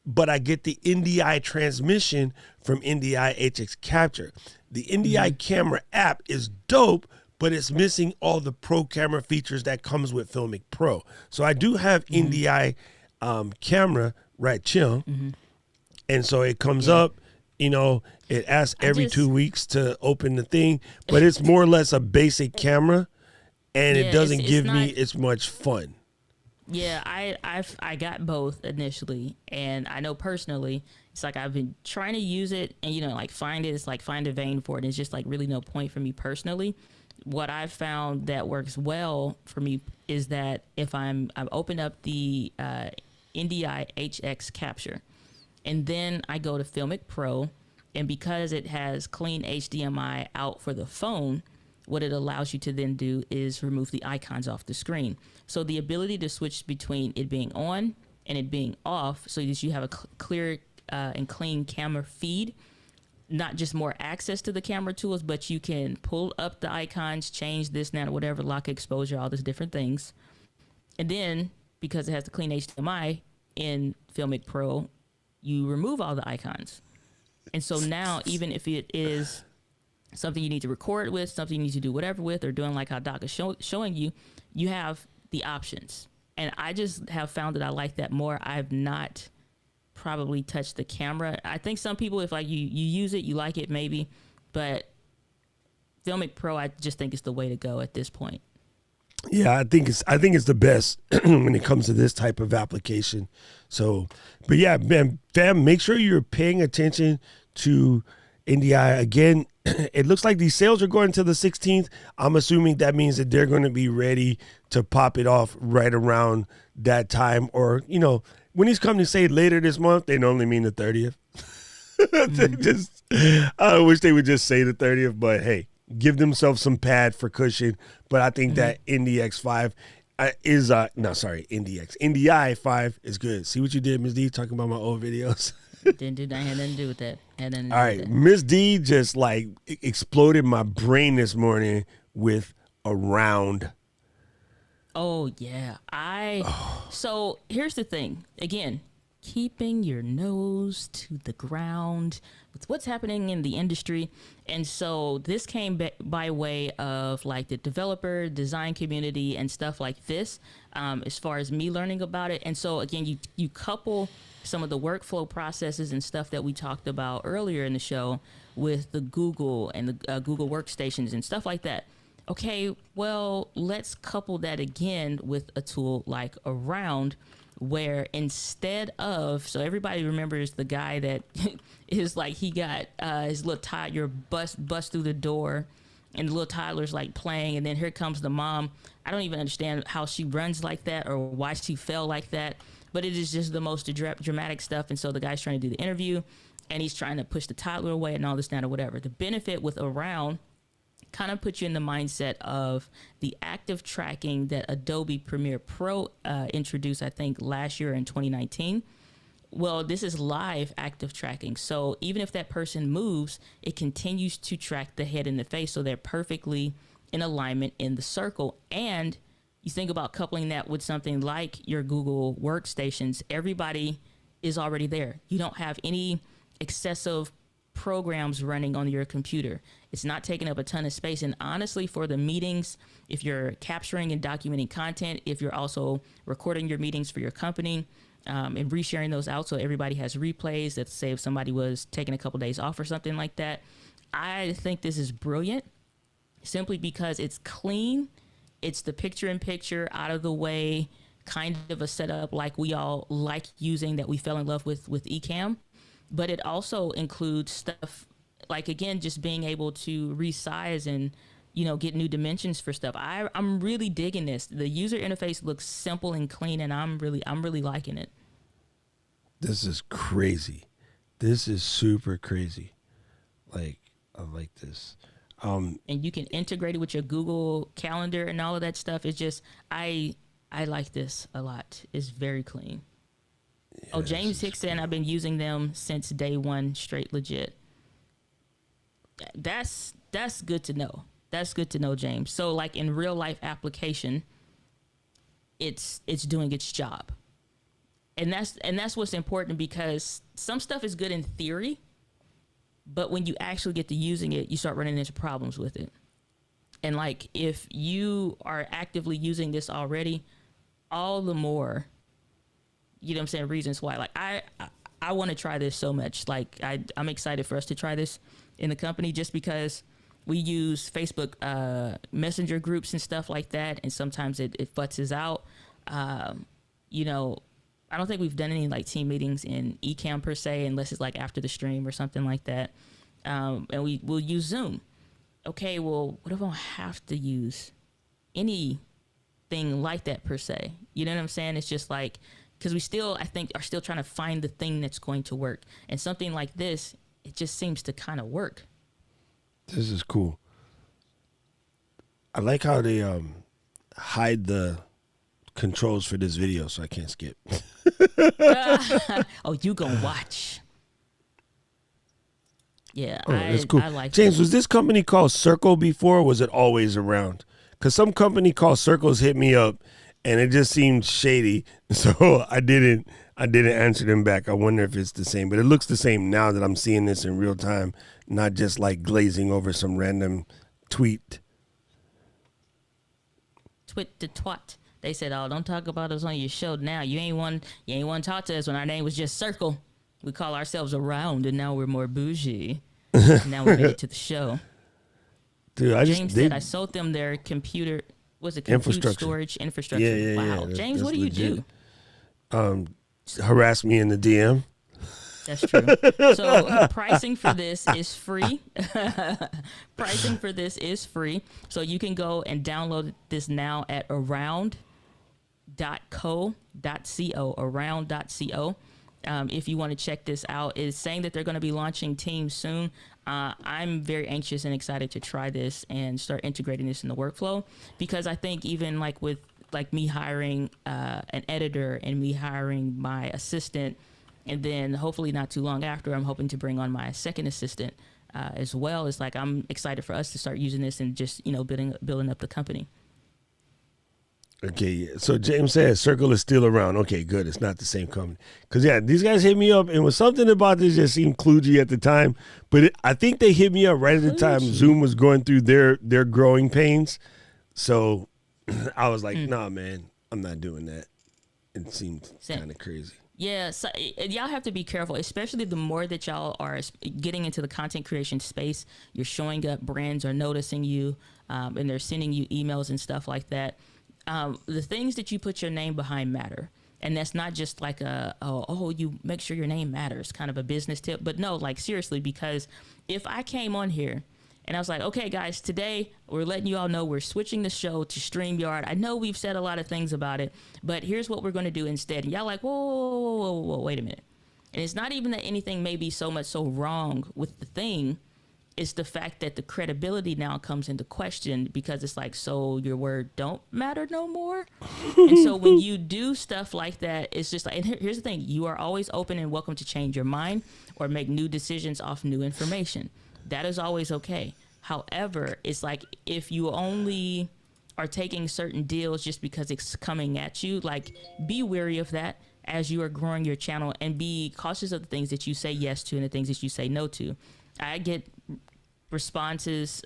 but I get the NDI transmission from NDI HX Capture. The NDI camera app is dope, but it's missing all the pro camera features that comes with Filmic Pro. So I do have NDI camera, right, chill. And so it comes up, it asks every 2 weeks to open the thing, but it's more or less a basic camera, and it doesn't give me as much fun. Yeah, I got both initially, and I know personally, it's like I've been trying to use it, and find it. It's like find a vein for it. And it's just like really no point for me personally. What I've found that works well for me is that if I've opened up the NDI HX Capture, and then I go to Filmic Pro, and because it has clean HDMI out for the phone, what it allows you to then do is remove the icons off the screen. So the ability to switch between it being on and it being off so that you have a clear and clean camera feed not just more access to the camera tools, but you can pull up the icons, change this, that, or whatever, lock exposure, all these different things. And then, because it has the clean HDMI in Filmic Pro, you remove all the icons. And so now, even if it is something you need to record with, something you need to do whatever with, or doing like how Doc is showing you, you have the options. And I just have found that I like that more. I've not probably touched the camera. I think some people, if like you use it, you like it maybe, but Filmic Pro, I just think it's the way to go at this point. Yeah, I think it's the best when it comes to this type of application. So, but yeah, man, fam, make sure you're paying attention to NDI. Again, it looks like these sales are going to the 16th. I'm assuming that means that they're going to be ready to pop it off right around that time. Or, you know, when these companies say later this month, they normally mean the 30th. I wish they would just say the 30th, but hey, give themselves some pad for cushion. But I think that NDX5 NDI 5 is good. See what you did, Ms. D, talking about my old videos. Didn't do that. Had nothing to do with that. All right, Miss D just like exploded my brain this morning with Around. Oh yeah, So here's the thing. Again, keeping your nose to the ground with what's happening in the industry, and so this came by way of like the developer design community and stuff like this. As far as me learning about it, and so again, you couple some of the workflow processes and stuff that we talked about earlier in the show with the Google and the Google workstations and stuff like that. Okay, well, let's couple that again with a tool like Around, where instead of, so everybody remembers the guy that is like, he got his little toddler bust through the door, and the little toddler's like playing, and then here comes the mom. I don't even understand how she runs like that or why she fell like that, but it is just the most dramatic stuff. And so the guy's trying to do the interview, and he's trying to push the toddler away and all this, that, or whatever. The benefit with Around kind of puts you in the mindset of the active tracking that Adobe Premiere Pro introduced, I think, last year in 2019. Well, this is live active tracking. So even if that person moves, it continues to track the head and the face, so they're perfectly in alignment in the circle. And you think about coupling that with something like your Google workstations, everybody is already there. You don't have any excessive programs running on your computer. It's not taking up a ton of space. And honestly, for the meetings, if you're capturing and documenting content, if you're also recording your meetings for your company and resharing those out so everybody has replays, let's say if somebody was taking a couple days off or something like that, I think this is brilliant simply because it's clean. It's the picture-in-picture, out of the way, kind of a setup like we all like using, that we fell in love with Ecamm. But it also includes stuff like, again, just being able to resize and, you know, get new dimensions for stuff. I'm really digging this. The user interface looks simple and clean, and I'm really liking it. This is crazy. This is super crazy. Like, I like this. And you can integrate it with your Google Calendar and all of that stuff. It's just, I like this a lot. It's very clean. Yeah, James Hicks said, I've been using them since day one, straight legit. That's good to know. That's good to know, James. So like in real life application, it's doing its job. And that's what's important, because some stuff is good in theory, but when you actually get to using it, you start running into problems with it. And like, if you are actively using this already, all the more, you know what I'm saying, reasons why. Like, I want to try this so much. Like, I'm excited for us to try this in the company, just because we use Facebook messenger groups and stuff like that, and sometimes it futzes out. You know, I don't think we've done any like team meetings in Ecamm per se, unless it's like after the stream or something like that. And we'll use Zoom. Okay, well, what if I don't have to use anything like that per se? You know what I'm saying? It's just like, because we still, I think, are still trying to find the thing that's going to work. And something like this, it just seems to kind of work. This is cool. I like how they hide the controls for this video, so I can't skip. Oh, you gonna watch. Yeah, Oh, that's cool. I like James, that. was this company called Circle before, or was it always around? Because some company called Circles hit me up, and it just seemed shady, so I didn't answer them back. I wonder if it's the same, but it looks the same now that I'm seeing this in real time, not just like glazing over some random tweet. Twit to twat. They said, "Oh, don't talk about us on your show now. You ain't want to talk to us when our name was just Circle. We call ourselves Around, and now we're more bougie. Now we made it to the show." Dude, James said, "I sold them their computer. Was it compute Infrastructure. storage infrastructure? Yeah. Wow, James, what do you do? Harass me in the DM. That's true. So pricing for this is free. Pricing for this is free. So you can go and download this now at around.co.co, around.co. If you want to check this out. It's saying that they're going to be launching Teams soon. I'm very anxious and excited to try this and start integrating this in the workflow, because I think even like with like me hiring an editor and me hiring my assistant, and then hopefully not too long after, I'm hoping to bring on my second assistant as well. It's like I'm excited for us to start using this and just, building up the company. Okay, yeah. So James says Circle is still around. Okay, good. It's not the same company. Because, yeah, these guys hit me up, and was something about this just seemed kludgy at the time. But I think they hit me up right at the time Zoom was going through their growing pains. So I was like, nah, man, I'm not doing that. It seemed kind of crazy. Yeah, so y'all have to be careful, especially the more that y'all are getting into the content creation space. You're showing up, brands are noticing you, and they're sending you emails and stuff like that. The things that you put your name behind matter. And that's not just like you make sure your name matters, kind of a business tip. But no, like seriously, because if I came on here and I was like, okay, guys, today we're letting you all know we're switching the show to StreamYard. I know we've said a lot of things about it, but here's what we're going to do instead. And y'all like, whoa, wait a minute. And it's not even that anything may be so much so wrong with the thing. It's the fact that the credibility now comes into question, because it's like, so your word don't matter no more. And so when you do stuff like that, it's just like, and here's the thing, you are always open and welcome to change your mind or make new decisions off new information. That is always okay. However, it's like, if you only are taking certain deals just because it's coming at you, like, be wary of that as you are growing your channel, and be cautious of the things that you say yes to and the things that you say no to. I get responses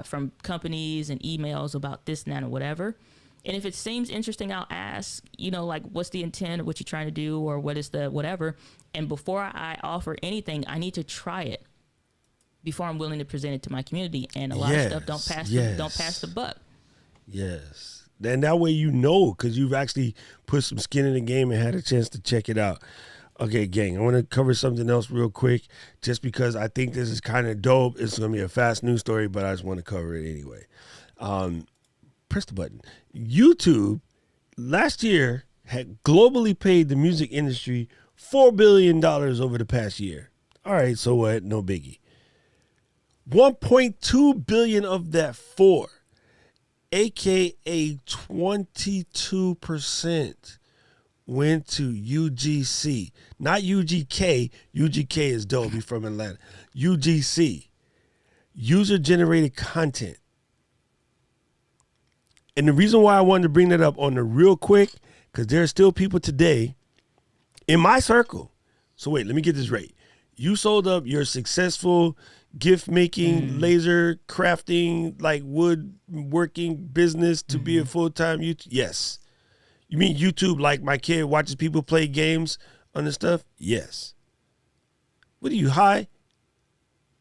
from companies and emails about this, and that, and whatever. And if it seems interesting, I'll ask, like, what's the intent of what you're trying to do, or what is the whatever. And before I offer anything, I need to try it before I'm willing to present it to my community. And a lot of stuff don't pass the buck. Yes. And that way because you've actually put some skin in the game and had a chance to check it out. Okay, gang, I want to cover something else real quick, just because I think this is kind of dope. It's going to be a fast news story, but I just want to cover it anyway. Press the button. YouTube last year had globally paid the music industry $4 billion over the past year. All right, so what? No biggie. 1.2 billion of that aka 22%. Went to UGC, not UGK. UGK is dope. He's from Atlanta. UGC, user-generated content. And the reason why I wanted to bring that up on the real quick, because there are still people today in my circle. So wait, let me get this right. You sold up your successful gift-making, laser crafting, like woodworking business to be a full-time YouTube? Yes. You mean YouTube, like my kid watches people play games on this stuff? Yes. What are you, high?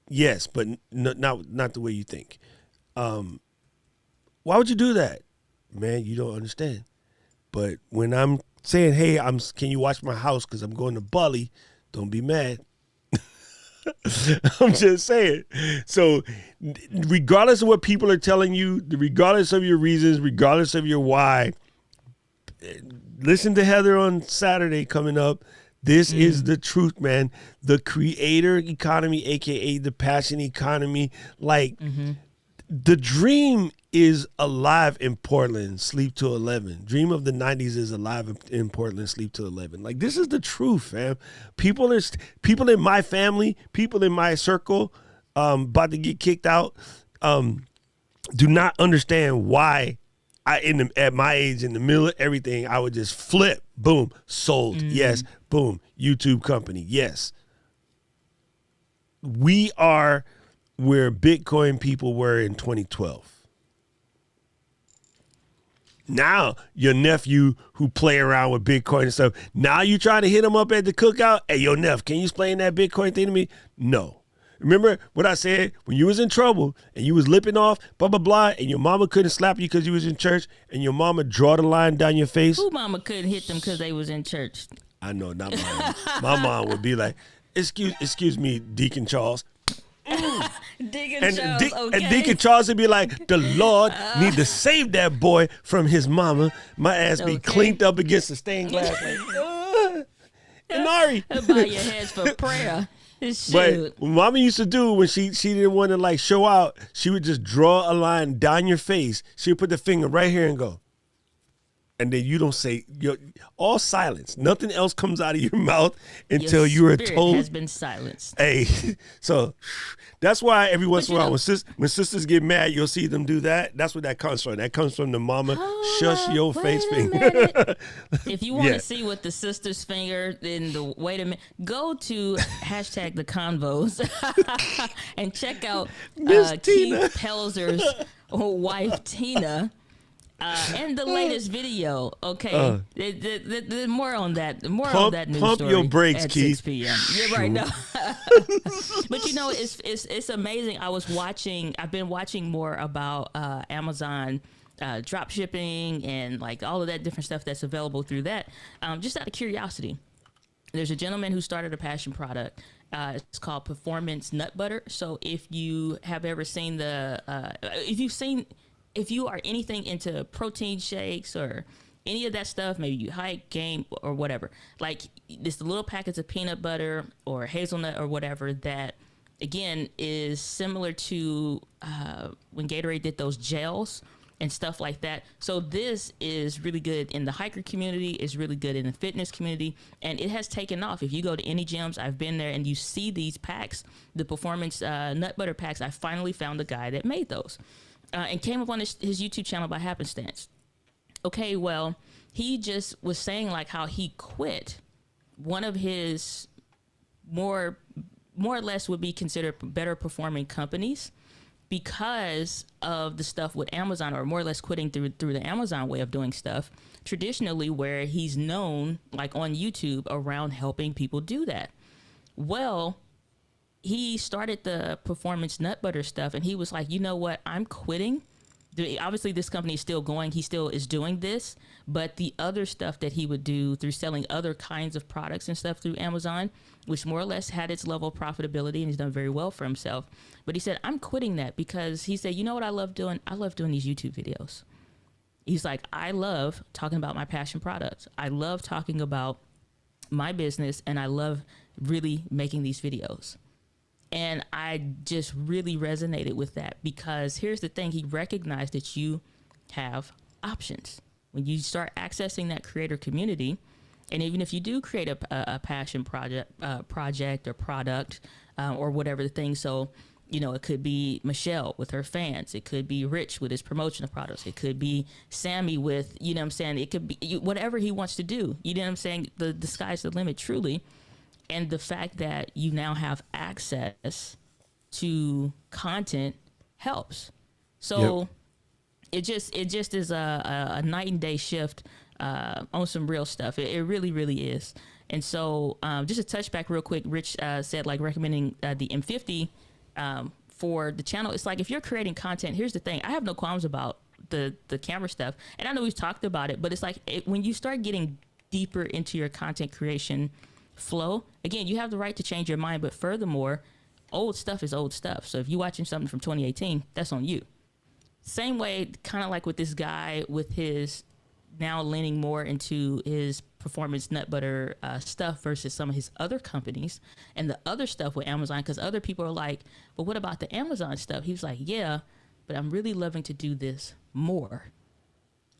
Yes, but not the way you think. Why would you do that? Man, you don't understand. But when I'm saying, hey, can you watch my house because I'm going to Bali, don't be mad. I'm just saying. So regardless of what people are telling you, regardless of your reasons, regardless of your why, listen to Heather on Saturday coming up. This is the truth, man. The creator economy, aka the passion economy. Like the dream is alive in Portland. Sleep till 11. Dream of the 90s is alive in Portland. Sleep till 11. Like, this is the truth, fam. People in my family, people in my circle, about to get kicked out, do not understand why at my age, in the middle of everything, I would just flip, boom, sold, yes, boom, YouTube company, yes. We are where Bitcoin people were in 2012. Now your nephew who play around with Bitcoin and stuff, now you trying to hit him up at the cookout. Hey, yo, Neff, can you explain that Bitcoin thing to me? No. Remember what I said when you was in trouble and you was lipping off, blah, blah, blah, and your mama couldn't slap you because you was in church and your mama draw the line down your face? Who mama couldn't hit them because they was in church? I know, not mine. My mom would be like, excuse me, Deacon Charles. Deacon Charles, okay. And Deacon Charles would be like, the Lord need to save that boy from his mama. My ass be clinked up against the stained glass. Like, Inari. Bow your heads for prayer. Shoot. But what Mama used to do when she didn't want to like show out, she would just draw a line down your face. She would put the finger right here and go. And then you don't say, all silence. Nothing else comes out of your mouth until you are told. Has been silenced. Hey, so that's why every once in a while when sisters get mad, you'll see them do that. That's what that comes from. That comes from the mama shush your face finger. If you want to see what the sisters finger, then wait a minute, go to hashtag the convos and check out Keith Pelzer's wife Tina. And the latest video, okay. More on that. On that news pump story. Your brakes, at Keith. 6 p.m. You're right now. But you know, it's amazing. I've been watching more about Amazon drop shipping and like all of that different stuff that's available through that. Just out of curiosity, there's a gentleman who started a passion product. It's called Performance Nut Butter. So if you have ever seen if you are anything into protein shakes or any of that stuff, maybe you hike, game, or whatever, like this little packets of peanut butter or hazelnut or whatever that, again, is similar to when Gatorade did those gels and stuff like that. So this is really good in the hiker community. It's really good in the fitness community. And it has taken off. If you go to any gyms, I've been there, and you see these packs, the Performance Nut Butter packs. I finally found the guy that made those. And came up on his YouTube channel by happenstance. Okay, well, he just was saying like how he quit one of his more or less would be considered better performing companies because of the stuff with Amazon, or more or less quitting through the Amazon way of doing stuff traditionally, where he's known like on YouTube around helping people do that. Well, he started the Performance Nut Butter stuff, and he was like, you know what, I'm quitting. Obviously, this company is still going. He still is doing this, but the other stuff that he would do through selling other kinds of products and stuff through Amazon, which more or less had its level of profitability, and he's done very well for himself. But he said, I'm quitting that because he said, you know what I love doing? I love doing these YouTube videos. He's like, I love talking about my passion products. I love talking about my business, and I love really making these videos. And I just really resonated with that because here's the thing. He recognized that you have options. When you start accessing that creator community, and even if you do create a passion project or product or whatever the thing. So, you know, it could be Michelle with her fans. It could be Rich with his promotion of products. It could be Sammy with, you know what I'm saying? It could be whatever he wants to do. You know what I'm saying? The sky's the limit, truly. And the fact that you now have access to content helps. So it just is a night and day shift on some real stuff. It really, really is. And so just to touch back real quick, Rich said like recommending the M50 for the channel. It's like if you're creating content, here's the thing. I have no qualms about the camera stuff. And I know we've talked about it, but it's like when you start getting deeper into your content creation flow, again, you have the right to change your mind, but furthermore, old stuff is old stuff. So if you're watching something from 2018, that's on you. Same way, kind of like with this guy with his now leaning more into his Performance Nut Butter stuff versus some of his other companies and the other stuff with Amazon, because other people are like, but what about the Amazon stuff? He was like, yeah, but I'm really loving to do this more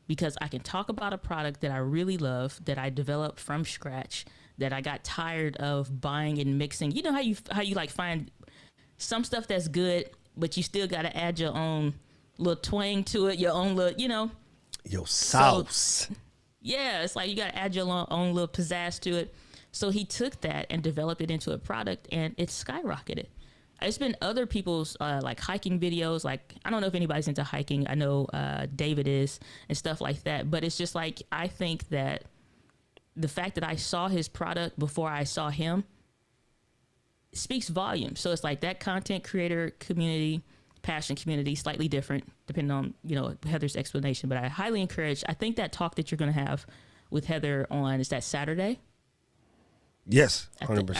because I can talk about a product that I really love, that I developed from scratch, that I got tired of buying and mixing. You know how you like find some stuff that's good, but you still got to add your own little twang to it, your own little, Yo, sauce. Yeah, it's like you got to add your own little pizzazz to it. So he took that and developed it into a product, and it skyrocketed. It's been other people's like hiking videos. Like, I don't know if anybody's into hiking. I know David is and stuff like that. But it's just like, I think that the fact that I saw his product before I saw him speaks volumes. So it's like that content creator community, passion community, slightly different depending on, Heather's explanation. But I highly encourage, I think that talk that you're going to have with Heather is that Saturday? Yes, 100%.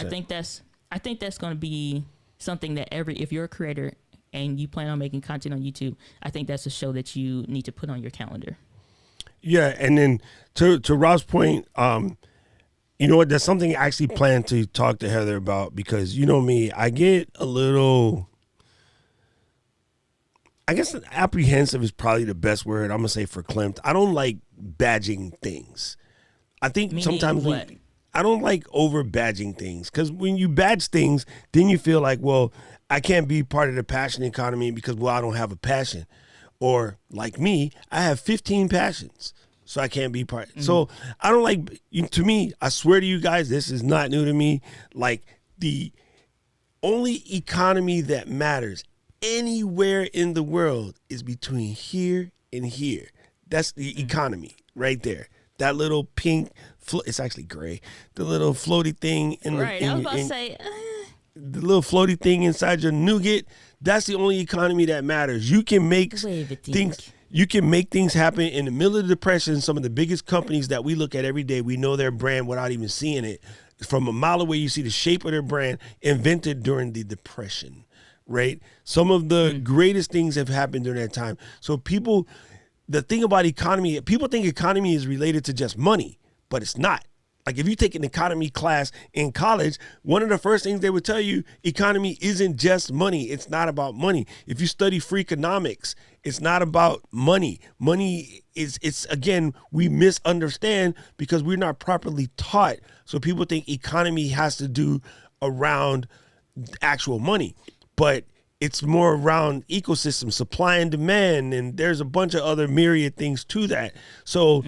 I think that's going to be something that if you're a creator and you plan on making content on YouTube, I think that's a show that you need to put on your calendar. Yeah, and then to Rob's point, you know what? That's something I actually plan to talk to Heather about, because you know me, I get a little, I guess apprehensive is probably the best word I'm gonna say for Klimt. I don't like badging things. I think sometimes I don't like over badging things, because when you badge things, then you feel like, well, I can't be part of the passion economy because, well, I don't have a passion. Or like me, I have 15 passions, so I can't be part. Mm-hmm. So I don't like, to me, I swear to you guys, this is not new to me. Like, the only economy that matters anywhere in the world is between here and here. That's the economy right there. That little pink, it's actually gray. The little floaty thing in the, I was about to say, the little floaty thing inside your nougat. That's the only economy that matters. You can make things. You can make things happen in the middle of the depression. Some of the biggest companies that we look at every day, we know their brand without even seeing it. From a mile away, you see the shape of their brand, invented during the depression, right? Some of the greatest things have happened during that time. So people. The thing about economy, people think economy is related to just money, but it's not. Like, if you take an economy class in college, one of the first things they would tell you, economy isn't just money. It's not about money. If you study Freakonomics, it's not about money. Money it's again, we misunderstand because we're not properly taught. So people think economy has to do around actual money, but it's more around ecosystem, supply and demand, and there's a bunch of other myriad things to that. So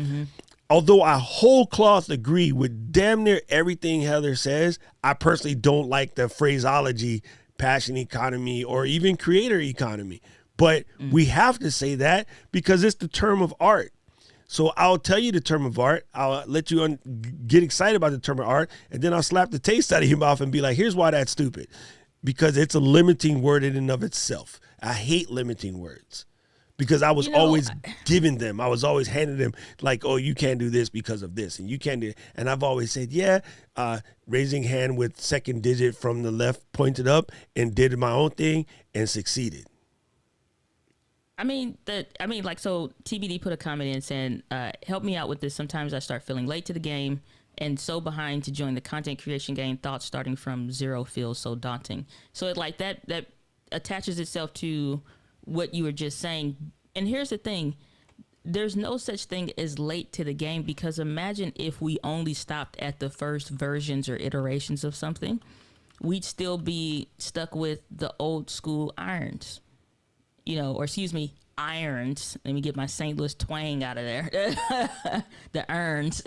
although I whole cloth agree with damn near everything Heather says, I personally don't like the phraseology, passion economy, or even creator economy. But we have to say that because it's the term of art. So I'll tell you the term of art. I'll let you get excited about the term of art, and then I'll slap the taste out of your mouth and be like, here's why that's stupid. Because it's a limiting word in and of itself. I hate limiting words because I was always giving them. I was always handing them like, oh, you can't do this because of this. And you can't do it. And I've always said, raising hand with second digit from the left pointed up and did my own thing and succeeded. So TBD put a comment in saying, help me out with this. Sometimes I start feeling late to the game and so behind to join the content creation game. Thoughts starting from zero feels so daunting. So it like that attaches itself to what you were just saying. And here's the thing. There's no such thing as late to the game, because imagine if we only stopped at the first versions or iterations of something. We'd still be stuck with the old school irons, irons. Let me get my St. Louis twang out of there. The irons.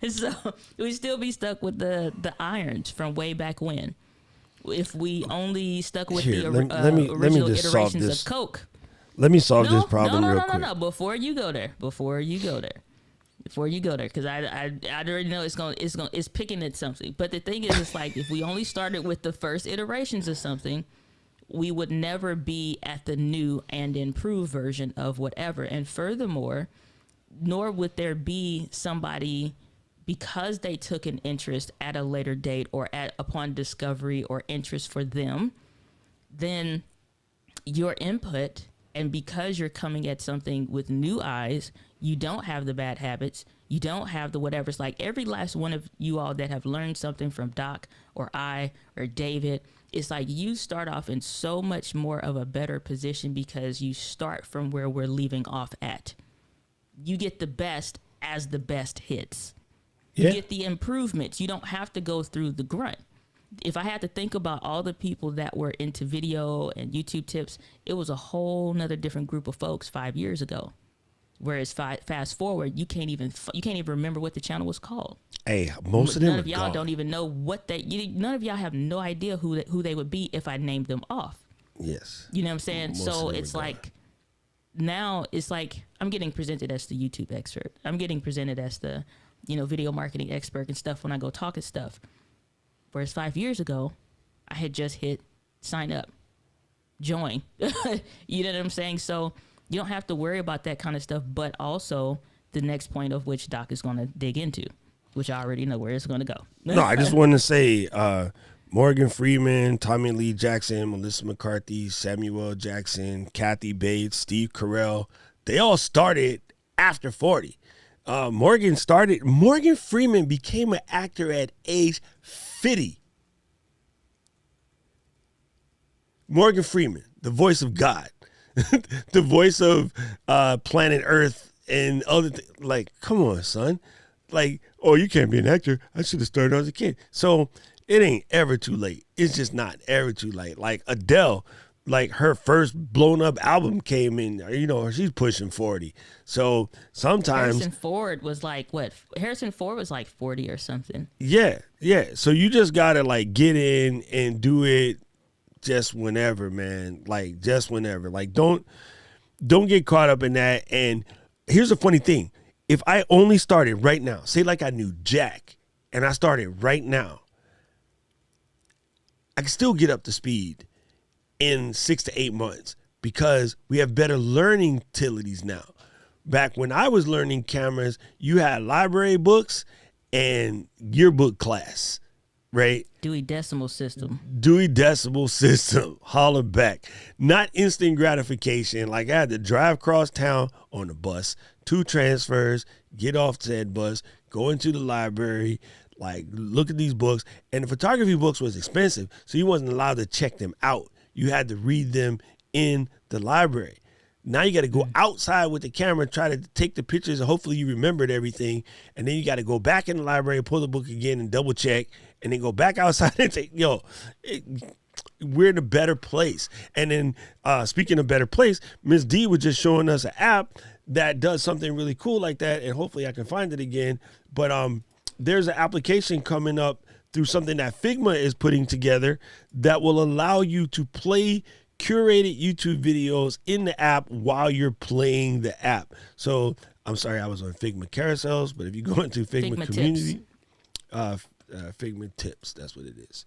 So we'd still be stuck with the irons from way back when. If we only stuck with the original iterations of Coke. Let me solve this problem real quick. No. Before you go there, because I already know it's picking at something. But the thing is, it's like if we only started with the first iterations of something, we would never be at the new and improved version of whatever. And furthermore, nor would there be somebody, because they took an interest at a later date or upon discovery or interest for them, then your input, and because you're coming at something with new eyes, you don't have the bad habits, you don't have the whatever. It's like every last one of you all that have learned something from Doc or I or David, it's like you start off in so much more of a better position because you start from where we're leaving off at. You get the best as the best hits. You get the improvements. You don't have to go through the grunt. if I had to think about all the people that were into video and YouTube tips, it was a whole nother different group of folks 5 years ago. Whereas fast forward, you can't even remember what the channel was called. Hey, most of them none of are y'all gone. don't even know what none of y'all have no idea who they would be if I named them off. Yes. You know what I'm saying? Most So of them it's are gone. like, now it's like I'm getting presented as the YouTube expert. I'm getting presented as the, video marketing expert and stuff when I go talk and stuff. Whereas 5 years ago, I had just hit sign up, join. You know what I'm saying? So you don't have to worry about that kind of stuff, but also the next point of which Doc is going to dig into, which I already know where it's going to go. No, I just want to say Morgan Freeman, Tommy Lee Jackson, Melissa McCarthy, Samuel Jackson, Kathy Bates, Steve Carell, they all started after 40. Morgan Freeman became an actor at age 50. Morgan Freeman, the voice of God, the voice of planet Earth and other things. Like, come on, son. Like, oh, you can't be an actor. I should have started as a kid. So it ain't ever too late. It's just not ever too late. Like Adele, like her first blown up album came in, she's pushing 40. So sometimes Harrison Ford was like, what? Harrison Ford was like 40 or something. Yeah. So you just gotta like get in and do it just whenever, man. Like just whenever. Like don't get caught up in that. And here's the funny thing. If I only started right now, say like I knew Jack and I started right now, I can still get up to speed in 6 to 8 months because we have better learning utilities now. Back when I was learning cameras, you had library books and yearbook class, right? Dewey Decimal System. Holler back. Not instant gratification. Like I had to drive across town on the bus, 2 transfers, get off said bus, go into the library, like look at these books. And the photography books was expensive, so you wasn't allowed to check them out. You had to read them in the library. Now you got to go outside with the camera, try to take the pictures, and hopefully you remembered everything. And then you got to go back in the library, pull the book again, and double check, and then go back outside and take. We're in a better place. And then speaking of better place, Miss D was just showing us an app that does something really cool like that, and hopefully I can find it again. But there's an application coming up through something that Figma is putting together that will allow you to play curated YouTube videos in the app while you're playing the app. So I'm sorry, I was on Figma carousels, but if you go into Figma community, Figma tips, that's what it is.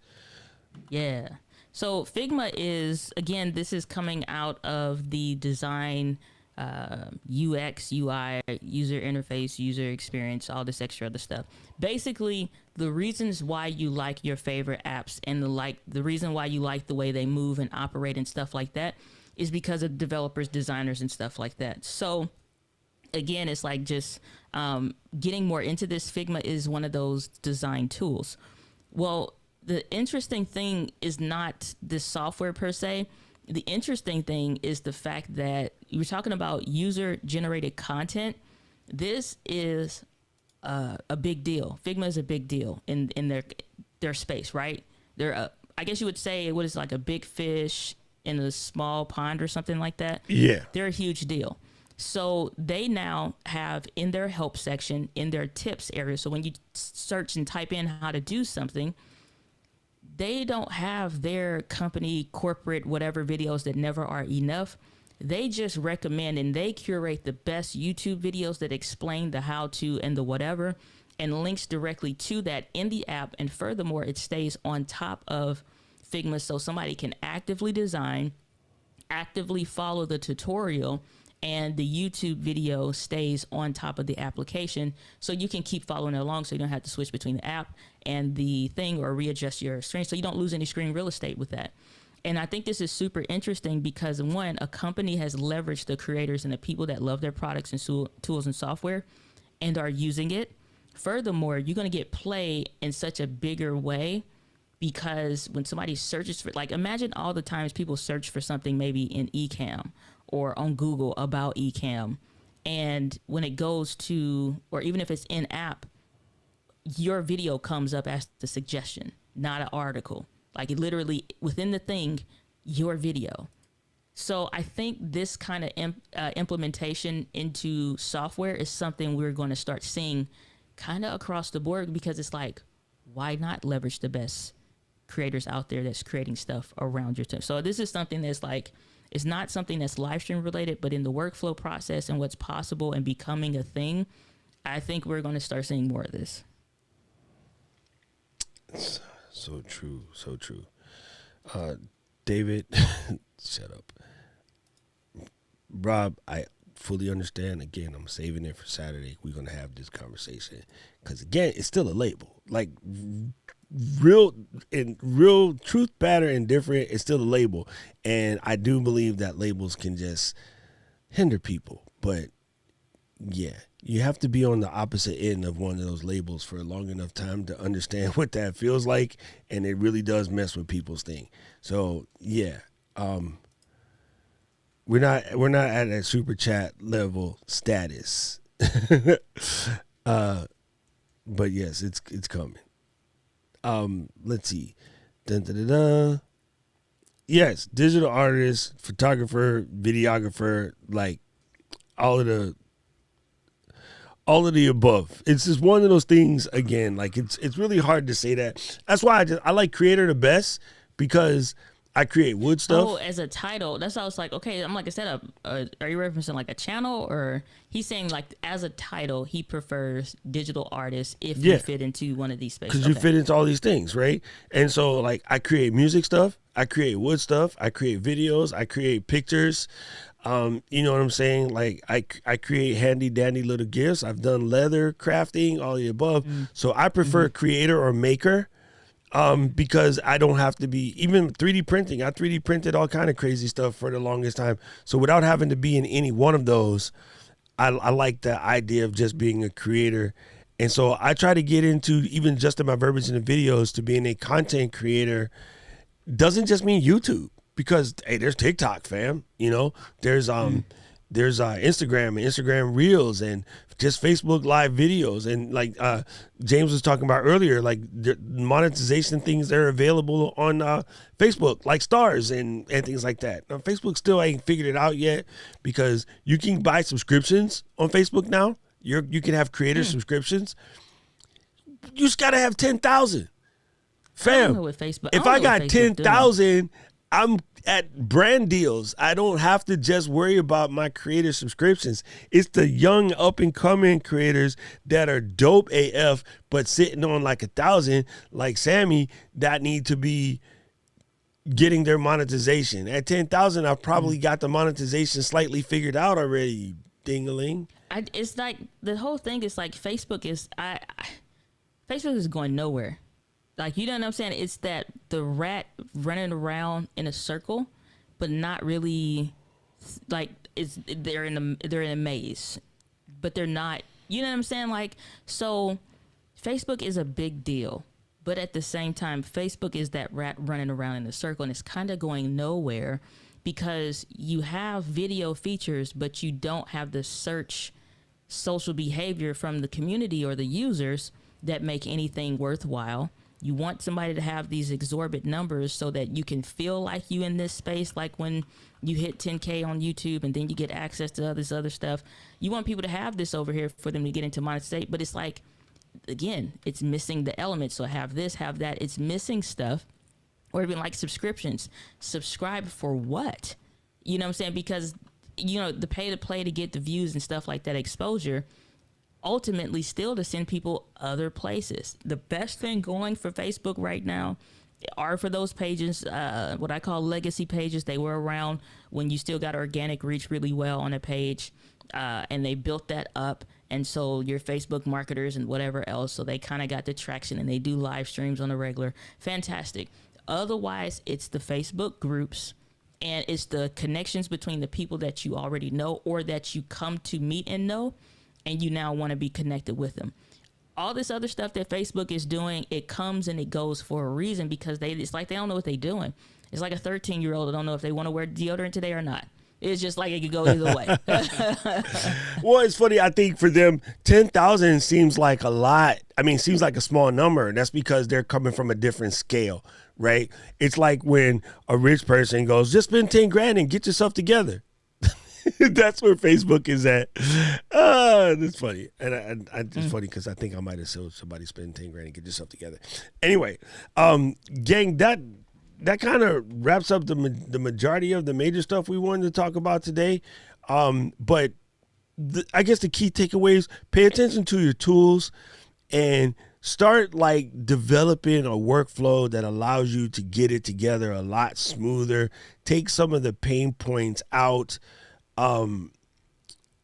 Yeah. So Figma is, again, this is coming out of the design, UX, UI, user interface, user experience, all this extra other stuff. Basically, the reasons why you like your favorite apps and the reason why you like the way they move and operate and stuff like that is because of developers, designers, and stuff like that. So again, it's like just getting more into this. Figma is one of those design tools. Well, the interesting thing is not this software per se. The interesting thing is the fact that you were talking about user-generated content. This is a big deal. Figma is a big deal in their space, right? They're I guess you would say what is like a big fish in a small pond or something like that. Yeah. They're a huge deal. So they now have in their help section, in their tips area, so when you search and type in how to do something, they don't have their company, corporate, whatever videos that never are enough. They just recommend and they curate the best YouTube videos that explain the how to and the whatever and links directly to that in the app. And furthermore, it stays on top of Figma so somebody can actively design, actively follow the tutorial, and the YouTube video stays on top of the application so you can keep following along so you don't have to switch between the app and the thing or readjust your screen so you don't lose any screen real estate with that. And I think this is super interesting because, one, a company has leveraged the creators and the people that love their products and tools and software and are using it. Furthermore, you're going to get play in such a bigger way because when somebody searches for, like, imagine all the times people search for something maybe in Ecamm or on Google about Ecamm. And when it goes to, or even if it's in app, your video comes up as the suggestion. not an article. Like literally within the thing, your video. So I think this kind of implementation into software is something we're going to start seeing kind of across the board, because it's like, why not leverage the best creators out there that's creating stuff around your team? So this is something that's like, it's not something that's live stream related, but in the workflow process and what's possible and becoming a thing, I think we're going to start seeing more of this. So true. So true. David, shut up. Rob, I fully understand. Again, I'm saving it for Saturday. We're going to have this conversation. Because, again, it's still a label. Like, real truth, pattern, and different, it's still a label. And I do believe that labels can just hinder people. But, yeah, you have to be on the opposite end of one of those labels for a long enough time to understand what that feels like. And it really does mess with people's thing. So, yeah. We're not at a super chat level status, but yes, it's coming. Let's see, dun, dun, dun, dun. Yes, digital artist, photographer, videographer, like all of the above. It's just one of those things. Again, like it's really hard to say that. That's why I like creator the best, because I create wood stuff. Oh, as a title. That's why I was like, okay, I'm like, is that are you referencing like a channel, or he's saying like as a title, he prefers digital artists if you fit into one of these spaces. Because you fit into all these things, right? And so like I create music stuff, I create wood stuff, I create videos, I create pictures. You know what I'm saying? Like I create handy dandy little gifts. I've done leather crafting, all the above. So I prefer creator or maker. Because I don't have to be, even 3D printing. I 3D printed all kind of crazy stuff for the longest time. So without having to be in any one of those, I like the idea of just being a creator. And so I try to get into, even just in my verbiage in the videos, to being a content creator. Doesn't just mean YouTube, because hey, there's TikTok, fam. You know, there's Instagram and Instagram Reels, and just Facebook Live videos, and like James was talking about earlier, like the monetization things that are available on Facebook, like stars and things like that. Now, Facebook still ain't figured it out yet, because you can buy subscriptions on Facebook now. You can have creator subscriptions. You just gotta have 10,000, fam. I don't know what Facebook. If I got 10,000. I'm at brand deals. I don't have to just worry about my creator subscriptions. It's the young up and coming creators that are dope AF, but sitting on like 1,000, like Sammy, that need to be getting their monetization. At 10,000, I've probably got the monetization slightly figured out already. Ding-a-ling. It's like the whole thing is like Facebook is going nowhere. Like, you know what I'm saying? It's that the rat running around in a circle, but not really, like, they're in a maze, but they're not, you know what I'm saying? Like, so Facebook is a big deal, but at the same time, Facebook is that rat running around in a circle, and it's kind of going nowhere, because you have video features, but you don't have the search social behavior from the community or the users that make anything worthwhile. You want somebody to have these exorbitant numbers so that you can feel like you in this space, like when you hit 10K on YouTube and then you get access to all this other stuff. You want people to have this over here for them to get into monetization, but it's like, again, it's missing the elements. So have this, have that. It's missing stuff. Or even like subscriptions. Subscribe for what? You know what I'm saying? Because, you know, the pay to play to get the views and stuff like that, exposure, ultimately still to send people other places. The best thing going for Facebook right now are for those pages, what I call legacy pages. They were around when you still got organic reach really well on a page, and they built that up. And so your Facebook marketers and whatever else, so they kind of got the traction, and they do live streams on a regular. Fantastic. Otherwise, it's the Facebook groups, and it's the connections between the people that you already know or that you come to meet and know, and you now want to be connected with them. All this other stuff that Facebook is doing, it comes and it goes for a reason, because it's like they don't know what they're doing. It's like a 13-year-old that don't know if they want to wear deodorant today or not. It's just like it could go either way. Well, it's funny. I think for them, 10,000 seems like a lot. I mean, seems like a small number. And that's because they're coming from a different scale, right? It's like when a rich person goes, just spend 10 grand and get yourself together. That's where Facebook is at. That's funny. And it's funny because I think I might have said somebody spend 10 grand and get yourself together. Anyway, gang, that kind of wraps up the majority of the major stuff we wanted to talk about today. But I guess the key takeaways, pay attention to your tools and start like developing a workflow that allows you to get it together a lot smoother, take some of the pain points out. And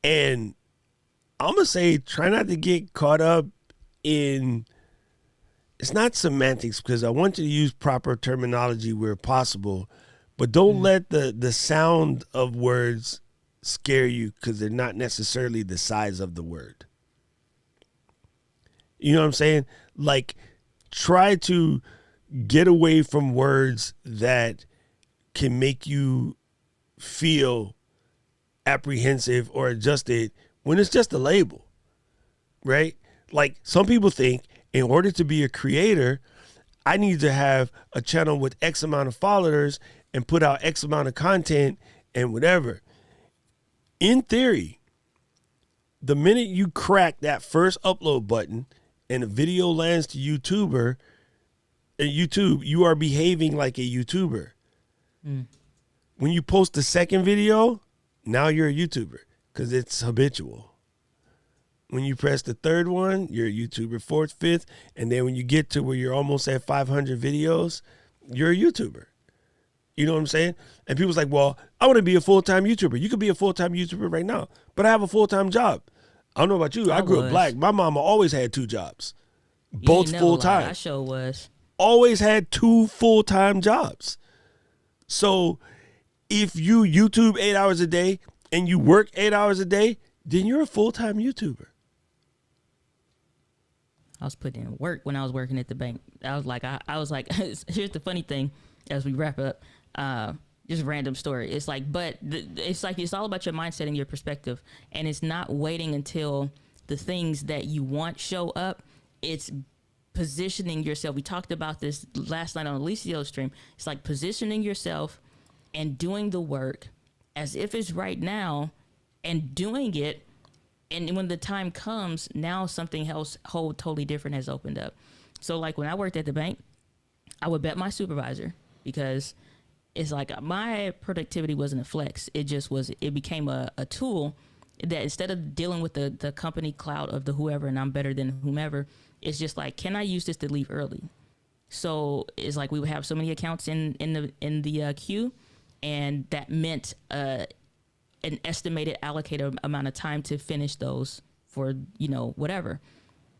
I'm going to say, try not to get caught up in, it's not semantics because I want you to use proper terminology where possible, but don't let the sound of words scare you because they're not necessarily the size of the word. You know what I'm saying? Like, try to get away from words that can make you feel apprehensive or adjusted when it's just a label, right? Like, some people think in order to be a creator, I need to have a channel with X amount of followers and put out X amount of content and whatever. In theory, the minute you crack that first upload button and a video lands to YouTube, you are behaving like a YouTuber. When you post the second video, now you're a YouTuber because it's habitual. When you press the third one, you're a YouTuber, fourth, fifth, and then when you get to where you're almost at 500 videos, you're a YouTuber. You know what I'm saying? And people's like, well, I want to be a full-time YouTuber. You could be a full-time YouTuber right now, but I have a full-time job. I don't know about you. I grew up black. My mama always had 2 jobs, both full-time. I sure was. Always had 2 full-time jobs. So if you YouTube 8 hours a day and you work 8 hours a day, then you're a full-time YouTuber. I was putting in work when I was working at the bank. I was like, here's the funny thing as we wrap up. Just random story. It's like, it's all about your mindset and your perspective. And it's not waiting until the things that you want show up. It's positioning yourself. We talked about this last night on Alicia's stream. It's like positioning yourself and doing the work as if it's right now and doing it. And when the time comes, now something else whole totally different has opened up. So like when I worked at the bank, I would bet my supervisor because it's like my productivity wasn't a flex. It just was, it became a tool that instead of dealing with the company clout of the whoever and I'm better than whomever, it's just like, can I use this to leave early? So it's like we would have so many accounts in the queue, and that meant an estimated allocated amount of time to finish those for, whatever.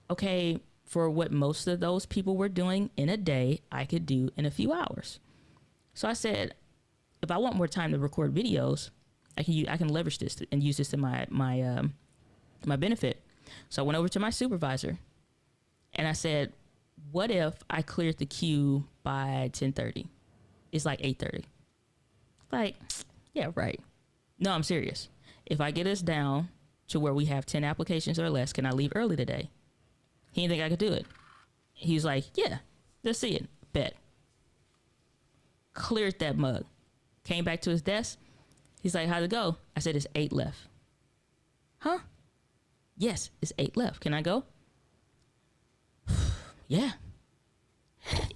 Okay, for what most of those people were doing in a day, I could do in a few hours. So I said, if I want more time to record videos, I can leverage this and use this to my benefit. So I went over to my supervisor and I said, what if I cleared the queue by 10:30? It's like 8:30. Like, yeah, right. No, I'm serious. If I get us down to where we have 10 applications or less, can I leave early today? He didn't think I could do it. He was like, yeah, let's see it. Bet. Cleared that mug. Came back to his desk. He's like, how'd it go? I said, it's 8 left. Huh? Yes, it's 8 left. Can I go? Yeah.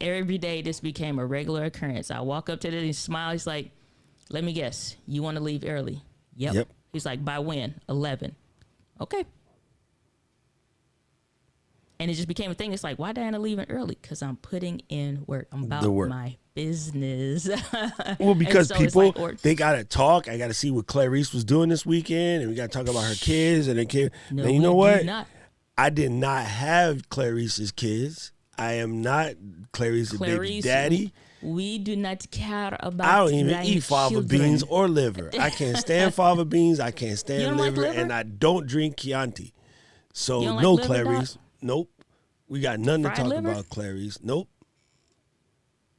Every day this became a regular occurrence. I walk up to him and he smiles. He's like, let me guess. You want to leave early? Yep. He's like, by when? 11. Okay. And it just became a thing. It's like, why Diana leaving early? Because I'm putting in work. I'm about my business. Well, because so people, like, they got to talk. I got to see what Clarice was doing this weekend. And we got to talk about her kids. And No, now, you know what? Not. I did not have Clarice's kids. I am not Clarice's baby daddy. We do not care about. I don't even eat fava beans or liver. I can't stand fava beans. I can't stand liver, and I don't drink Chianti. So no, like Clarice. Nope. We got nothing Fried to talk liver? about, Clarice. Nope.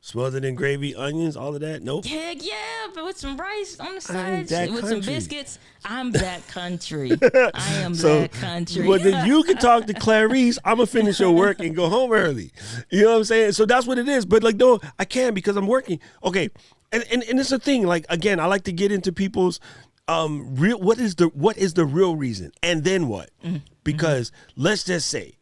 Smothered in gravy, onions, all of that? Nope. Heck yeah, but with some rice on the I side, ain't that with country. some biscuits. I'm that country. I am that country. Well, then you can talk to Clarice. I'm going to finish your work and go home early. You know what I'm saying? So that's what it is. But like, no, I can't because I'm working. Okay. And it's a thing. Like, again, I like to get into people's real, what is the real reason? And then what? Because let's just say,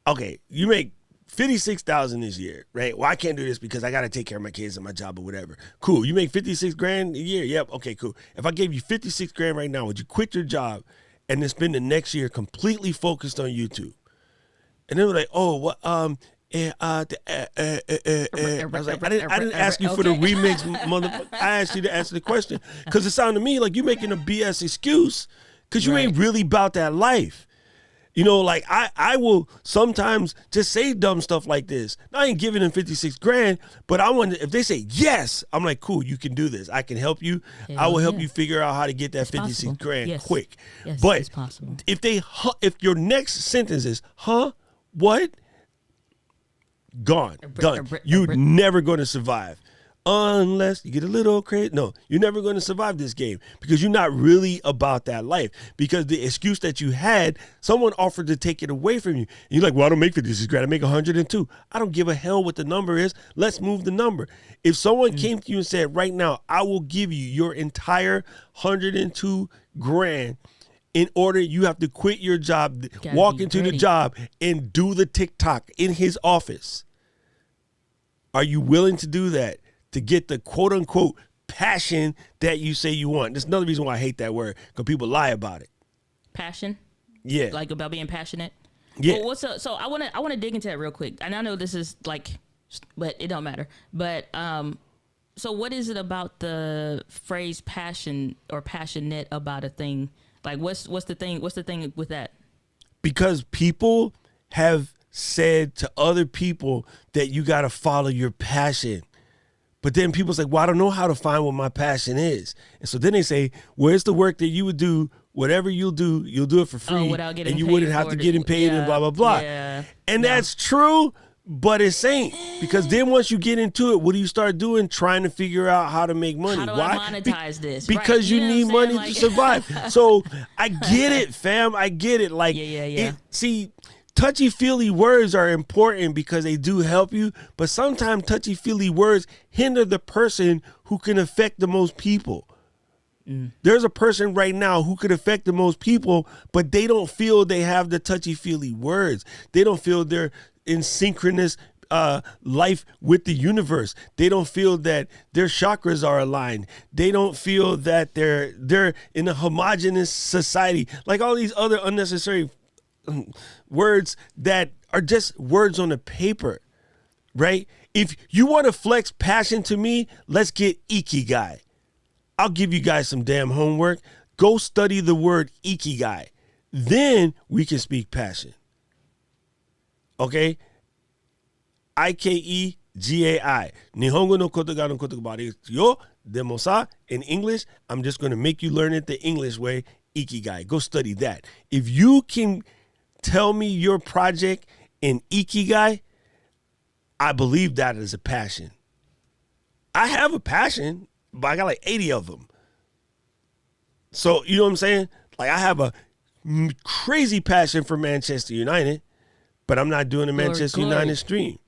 okay, you make $56,000 this year, right? Well, I can't do this because I got to take care of my kids and my job or whatever. Cool. You make 56 grand a year. Yep. Okay, cool. If I gave you 56 grand right now, would you quit your job and then spend the next year completely focused on YouTube? And then we're like, oh, what? I was like, I didn't ask you for the remix, motherfucker. I asked you to answer the question because it sounded to me like you making a BS excuse because you ain't really about that life. You know, like I will sometimes just say dumb stuff like this. I ain't giving them 56 grand, but I want if they say yes, I'm like, cool, you can do this. I can help you. I will help you figure out how to get that 56 grand quick. Yes, but it's possible. If your next sentence is, what? Gone, done. You're never going to survive. Unless you get a little crazy. No, you're never going to survive this game because you're not really about that life. Because the excuse that you had, someone offered to take it away from you. And you're like, well, I don't make 56 grand. I make 102. I don't give a hell what the number is. Let's move the number. If someone came to you and said, right now, I will give you your entire 102 grand in order you have to quit your job, walk into the job and do the TikTok in his office. Are you willing to do that? To get the quote unquote passion that you say you want. That's another reason why I hate that word, because people lie about it. Passion? Yeah. Like about being passionate? Yeah. Well, what's up? So I wanna dig into that real quick. And I know this is like, but it don't matter. But so what is it about the phrase passion or passionate about a thing? Like what's the thing with that? Because people have said to other people that you gotta follow your passion. But then people's like, well, I don't know how to find what my passion is. And so then they say, well, it's the work that you would do. Whatever you'll do it for free. Without getting and you paid wouldn't have to get paid and blah, blah, blah. Yeah. And that's true, but it ain't. Because then once you get into it, what do you start doing? Trying to figure out how to make money. How do I monetize this? Because you need money to survive. So I get it, fam. I get it. Like, see, touchy-feely words are important because they do help you, but sometimes touchy-feely words hinder the person who can affect the most people. There's a person right now who could affect the most people, but they don't feel they have the touchy-feely words. They don't feel they're in synchronous life with the universe. They don't feel that their chakras are aligned. They don't feel that they're in a homogenous society. Like all these other unnecessary words that are just words on the paper, right? If you want to flex passion to me, let's get ikigai. I'll give you guys some damn homework. Go study the word ikigai. Then we can speak passion. Okay? Ikegai. Nihongo no koto ga no koto ga desu yo. Demo sa, in English, I'm just going to make you learn it the English way. Ikigai. Go study that. If you can tell me your project in ikigai, I believe that is a passion. I have a passion, but I got like 80 of them. So, you know what I'm saying? Like, I have a crazy passion for Manchester United, but I'm not doing a Manchester United stream.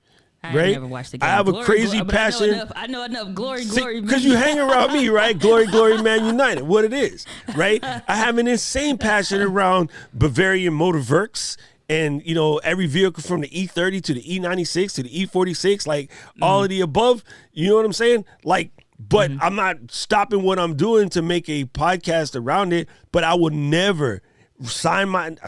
I never watched the game. I have a crazy passion. I know enough. Glory. Because you hang around me, right? Glory, Man United. What it is, right? I have an insane passion around Bavarian Motor Works and, you know, every vehicle from the E30 to the E96 to the E46, like all of the above. You know what I'm saying? Like, but I'm not stopping what I'm doing to make a podcast around it, but I would never I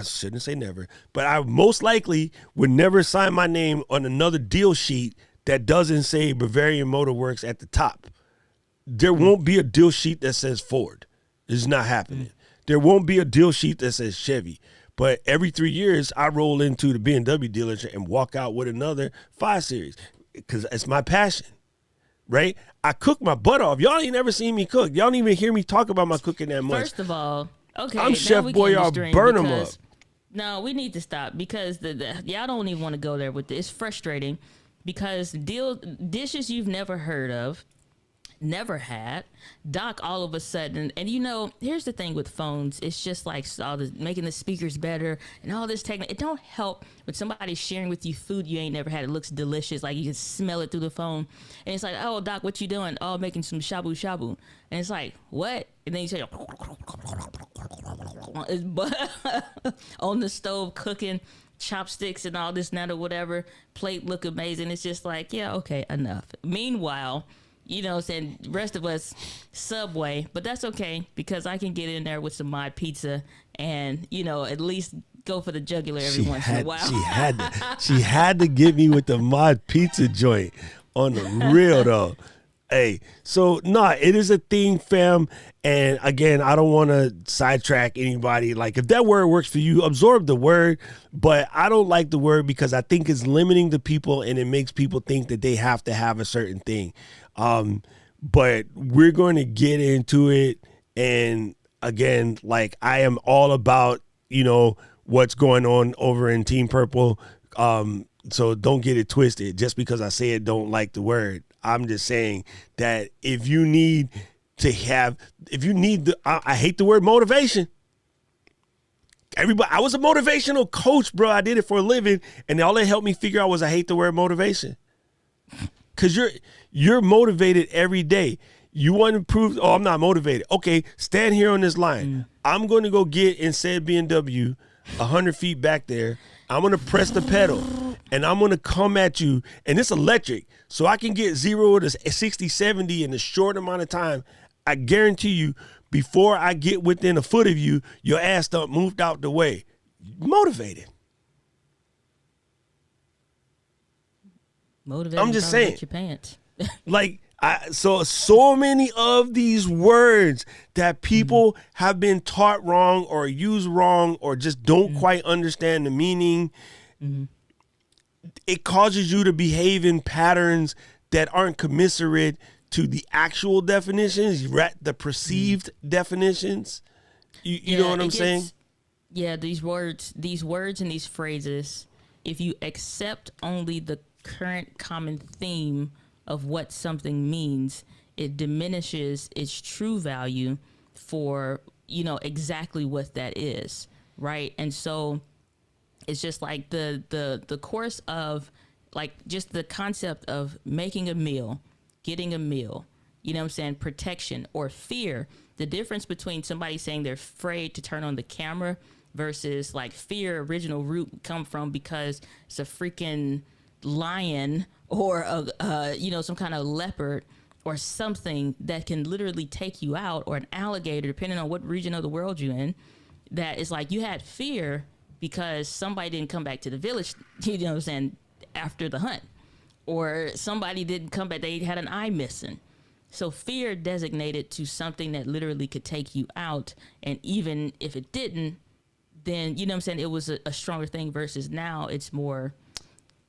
shouldn't say never, but I most likely would never sign my name on another deal sheet that doesn't say Bavarian Motor Works at the top. There won't be a deal sheet that says Ford. It's not happening. There won't be a deal sheet that says Chevy. But every 3 years, I roll into the BMW dealership and walk out with another 5 Series because it's my passion, right? I cook my butt off. Y'all ain't never seen me cook. Y'all don't even hear me talk about my cooking that much. First of all, okay, I'm Chef Boyardee, burn them up. No, we need to stop because y'all don't even want to go there with this. It's frustrating because dishes you've never heard of, never had, Doc all of a sudden. And you know, here's the thing with phones, it's just like all the making the speakers better and all this technique. It don't help when somebody's sharing with you food you ain't never had. It looks delicious, like you can smell it through the phone, and it's like, oh Doc, what you doing? Oh, making some shabu shabu. And it's like, what? And then you say on the stove cooking, chopsticks and all this and that or whatever, plate look amazing. It's just like, yeah, okay, enough. Meanwhile, you know, saying rest of us Subway, but that's okay because I can get in there with some mod pizza and, you know, at least go for the jugular every once in a while. She had to get me with the mod pizza joint on the real though. Hey, so it is a thing, fam. And again, I don't want to sidetrack anybody. Like, if that word works for you, absorb the word. But I don't like the word because I think it's limiting to people and it makes people think that they have to have a certain thing. But we're going to get into it. And again, like, I am all about, you know, what's going on over in Team Purple. So don't get it twisted. Just because I say it, don't like the word. I'm just saying that if you need I hate the word motivation. I was a motivational coach, bro. I did it for a living. And all it helped me figure out was I hate the word motivation. Cause you're motivated every day. You want to prove, I'm not motivated. Okay, stand here on this line. I'm going to go get in said BMW 100 feet back there. I'm going to press the pedal and I'm going to come at you, and it's electric. So I can get 0 to 60, 70 in a short amount of time. I guarantee you, before I get within a foot of you, your ass done moved out the way. Motivated. Motivated. I'm just saying. Your pants. Like, so many of these words that people have been taught wrong or used wrong or just don't quite understand the meaning. It causes you to behave in patterns that aren't commensurate to the actual definitions, the perceived definitions. You know what I'm saying? Yeah, these words and these phrases, if you accept only the current common theme of what something means, it diminishes its true value for, you know, exactly what that is, right? And so it's just like the course of, like, just the concept of making a meal, getting a meal, you know what I'm saying, protection or fear. The difference between somebody saying they're afraid to turn on the camera versus, like, fear original root come from because it's a freaking lion or you know, some kind of leopard or something that can literally take you out, or an alligator, depending on what region of the world you're in. That is like, you had fear because somebody didn't come back to the village, you know what I'm saying, after the hunt, or somebody didn't come back, they had an eye missing. So fear designated to something that literally could take you out, and even if it didn't, then, you know what I'm saying, it was a stronger thing, versus now it's more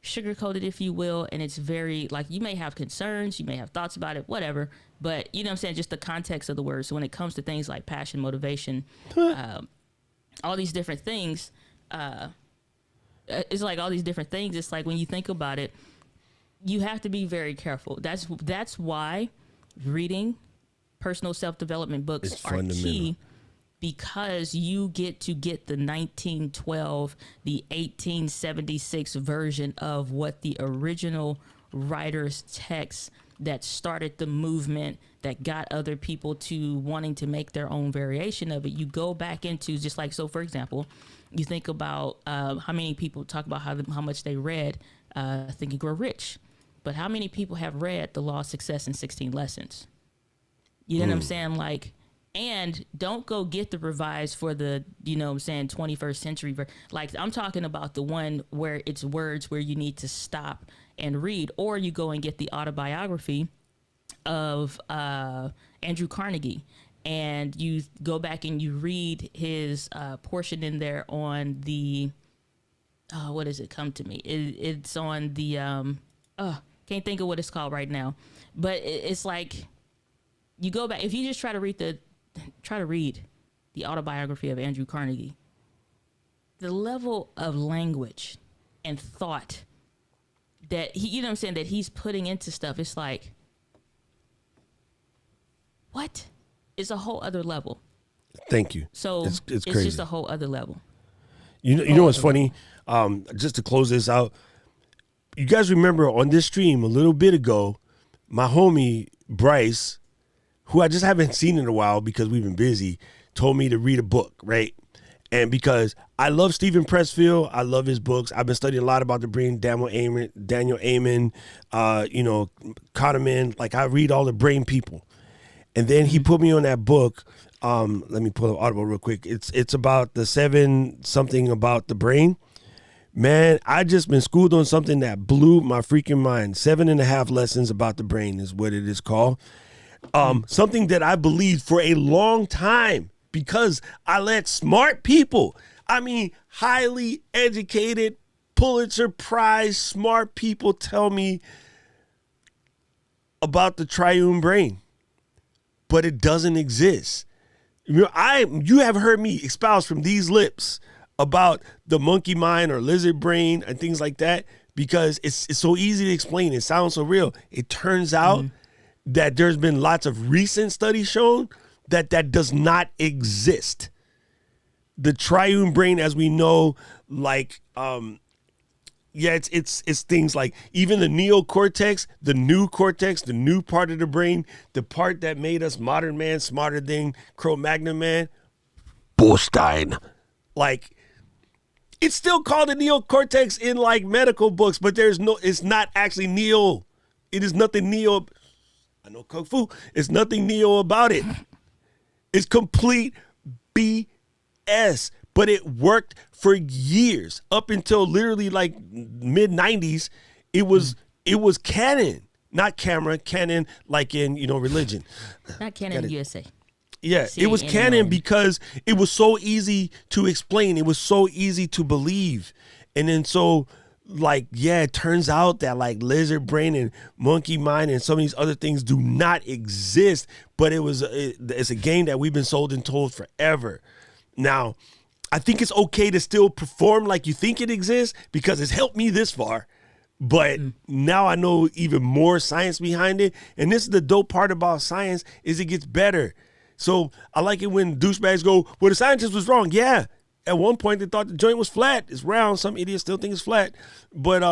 sugar-coated, if you will, and it's very, like, you may have concerns, you may have thoughts about it, whatever, but, you know what I'm saying, just the context of the word. So when it comes to things like passion, motivation, all these different things, it's like all these different things, it's like when you think about it, you have to be very careful. That's why reading personal self-development books are key, because you get to get the 1912, the 1876 version of what the original writer's text that started the movement, that got other people to wanting to make their own variation of it. You go back into, just like, so for example, you think about how many people talk about how much they read Think and Grow Rich, but how many people have read The Law of Success in 16 Lessons? You know what I'm saying? Like, and don't go get the revised for the, you know what I'm saying, 21st century. Like, I'm talking about the one where it's words where you need to stop and read, or you go and get the autobiography of Andrew Carnegie, and you go back and you read his portion in there on the, what does it come to me? It's on the, can't think of what it's called right now, but it's like, you go back, if you just try to read the autobiography of Andrew Carnegie, the level of language and thought that he, you know what I'm saying, that he's putting into stuff. It's like, what? It's a whole other level. Thank you. So it's crazy. just a whole other level. You know what's funny? Just to close this out, you guys remember on this stream a little bit ago, my homie Bryce, who I just haven't seen in a while because we've been busy, told me to read a book, right? And because I love Stephen Pressfield, I love his books. I've been studying a lot about the brain, Daniel Amen, Kahneman. Like, I read all the brain people. And then he put me on that book. Let me pull up Audible real quick. It's about the 7 something about the brain. Man, I just been schooled on something that blew my freaking mind. 7.5 lessons about the brain is what it is called. Something that I believed for a long time because I let smart people, I mean, highly educated, Pulitzer Prize smart people tell me about the triune brain, but it doesn't exist. You have heard me espouse from these lips about the monkey mind or lizard brain and things like that because it's so easy to explain. It sounds so real. It turns out that there's been lots of recent studies shown that does not exist. The triune brain, as we know, like, it's things like even the neocortex, the new cortex, the new part of the brain, the part that made us modern man, smarter than Cro-Magnon man, Bullstein. Like, it's still called a neocortex in like medical books, but it's not actually neo. It is nothing neo. I know Kung Fu. It's nothing neo about it. It's complete BS. But it worked for years up until literally like mid 90s. It was canon, not camera, canon like in religion. Not canon USA. Yeah, it was canon because it was so easy to explain. It was so easy to believe. And then so like, yeah, it turns out that like lizard brain and monkey mind and some of these other things do not exist. But it's a game that we've been sold and told forever. Now, I think it's okay to still perform like you think it exists because it's helped me this far. But now I know even more science behind it. And this is the dope part about science is it gets better. So I like it when douchebags go, well, the scientist was wrong. Yeah. At one point, they thought the joint was flat. It's round. Some idiots still think it's flat. But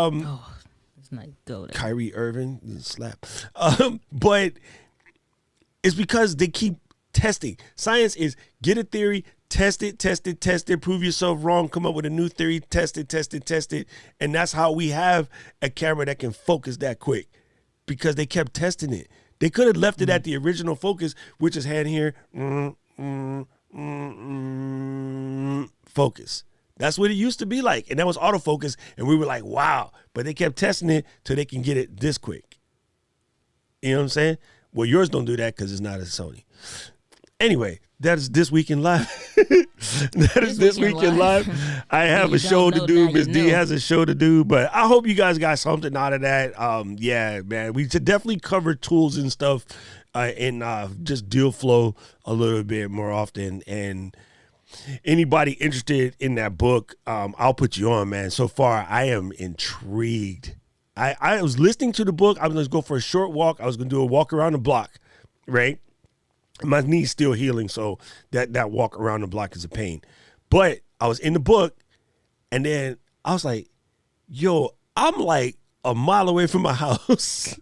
it's not good. Kyrie Irving, slap. But it's because they keep testing. Science is get a theory, test it, prove yourself wrong, come up with a new theory, test it. And that's how we have a camera that can focus that quick because they kept testing it. They could have left it at the original focus, which is hand here, focus. That's what it used to be like. And that was autofocus. And we were like, wow. But they kept testing it till they can get it this quick. You know what I'm saying? Well, yours don't do that because it's not a Sony. Anyway, that is This Week in Live. This Week in Live. I have a show to do. Miss D has a show to do. But I hope you guys got something out of that. Yeah, man. We should definitely cover tools and stuff and just deal flow a little bit more often. And anybody interested in that book, I'll put you on, man. So far, I am intrigued. I was listening to the book. I was going to go for a short walk. I was going to do a walk around the block, right? My knee's still healing, so that walk around the block is a pain. But I was in the book, and then I was like, yo, I'm like a mile away from my house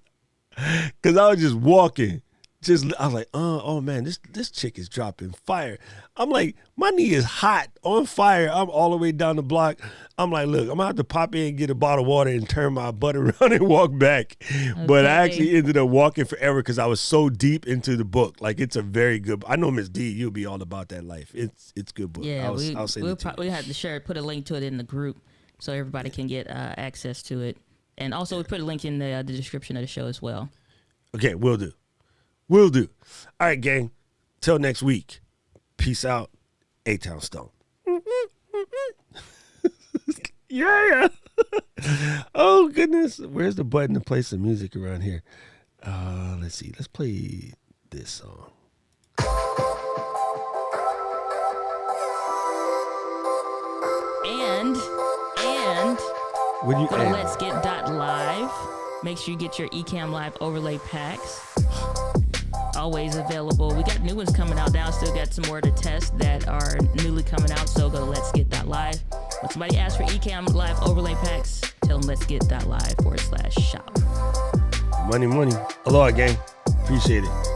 because I was just walking. I was like, oh man, this chick is dropping fire. I'm like, my knee is hot, on fire. I'm all the way down the block. I'm like, look, I'm gonna have to pop in, get a bottle of water, and turn my butt around and walk back. Okay. But I actually ended up walking forever because I was so deep into the book. Like, it's a very good. I know Miss D, you'll be all about that life. It's a good book. Yeah, we'll probably have to share, put a link to it in the group so everybody can get access to it, and also we put a link in the description of the show as well. Okay, will do. All right, gang. Till next week. Peace out. A-Town Stone. Yeah. Oh, goodness. Where's the button to play some music around here? Let's see. Let's play this song. And What do you Go to add? Let's Get Live. Make sure you get your Ecamm Live overlay packs. Always available. We got new ones coming out now. Still got some more to test that are newly coming out. So go to Let's Get Live. When somebody asks for Ecamm Live overlay packs, tell them Let's Get Live /shop. Money. Aloha, gang. Appreciate it.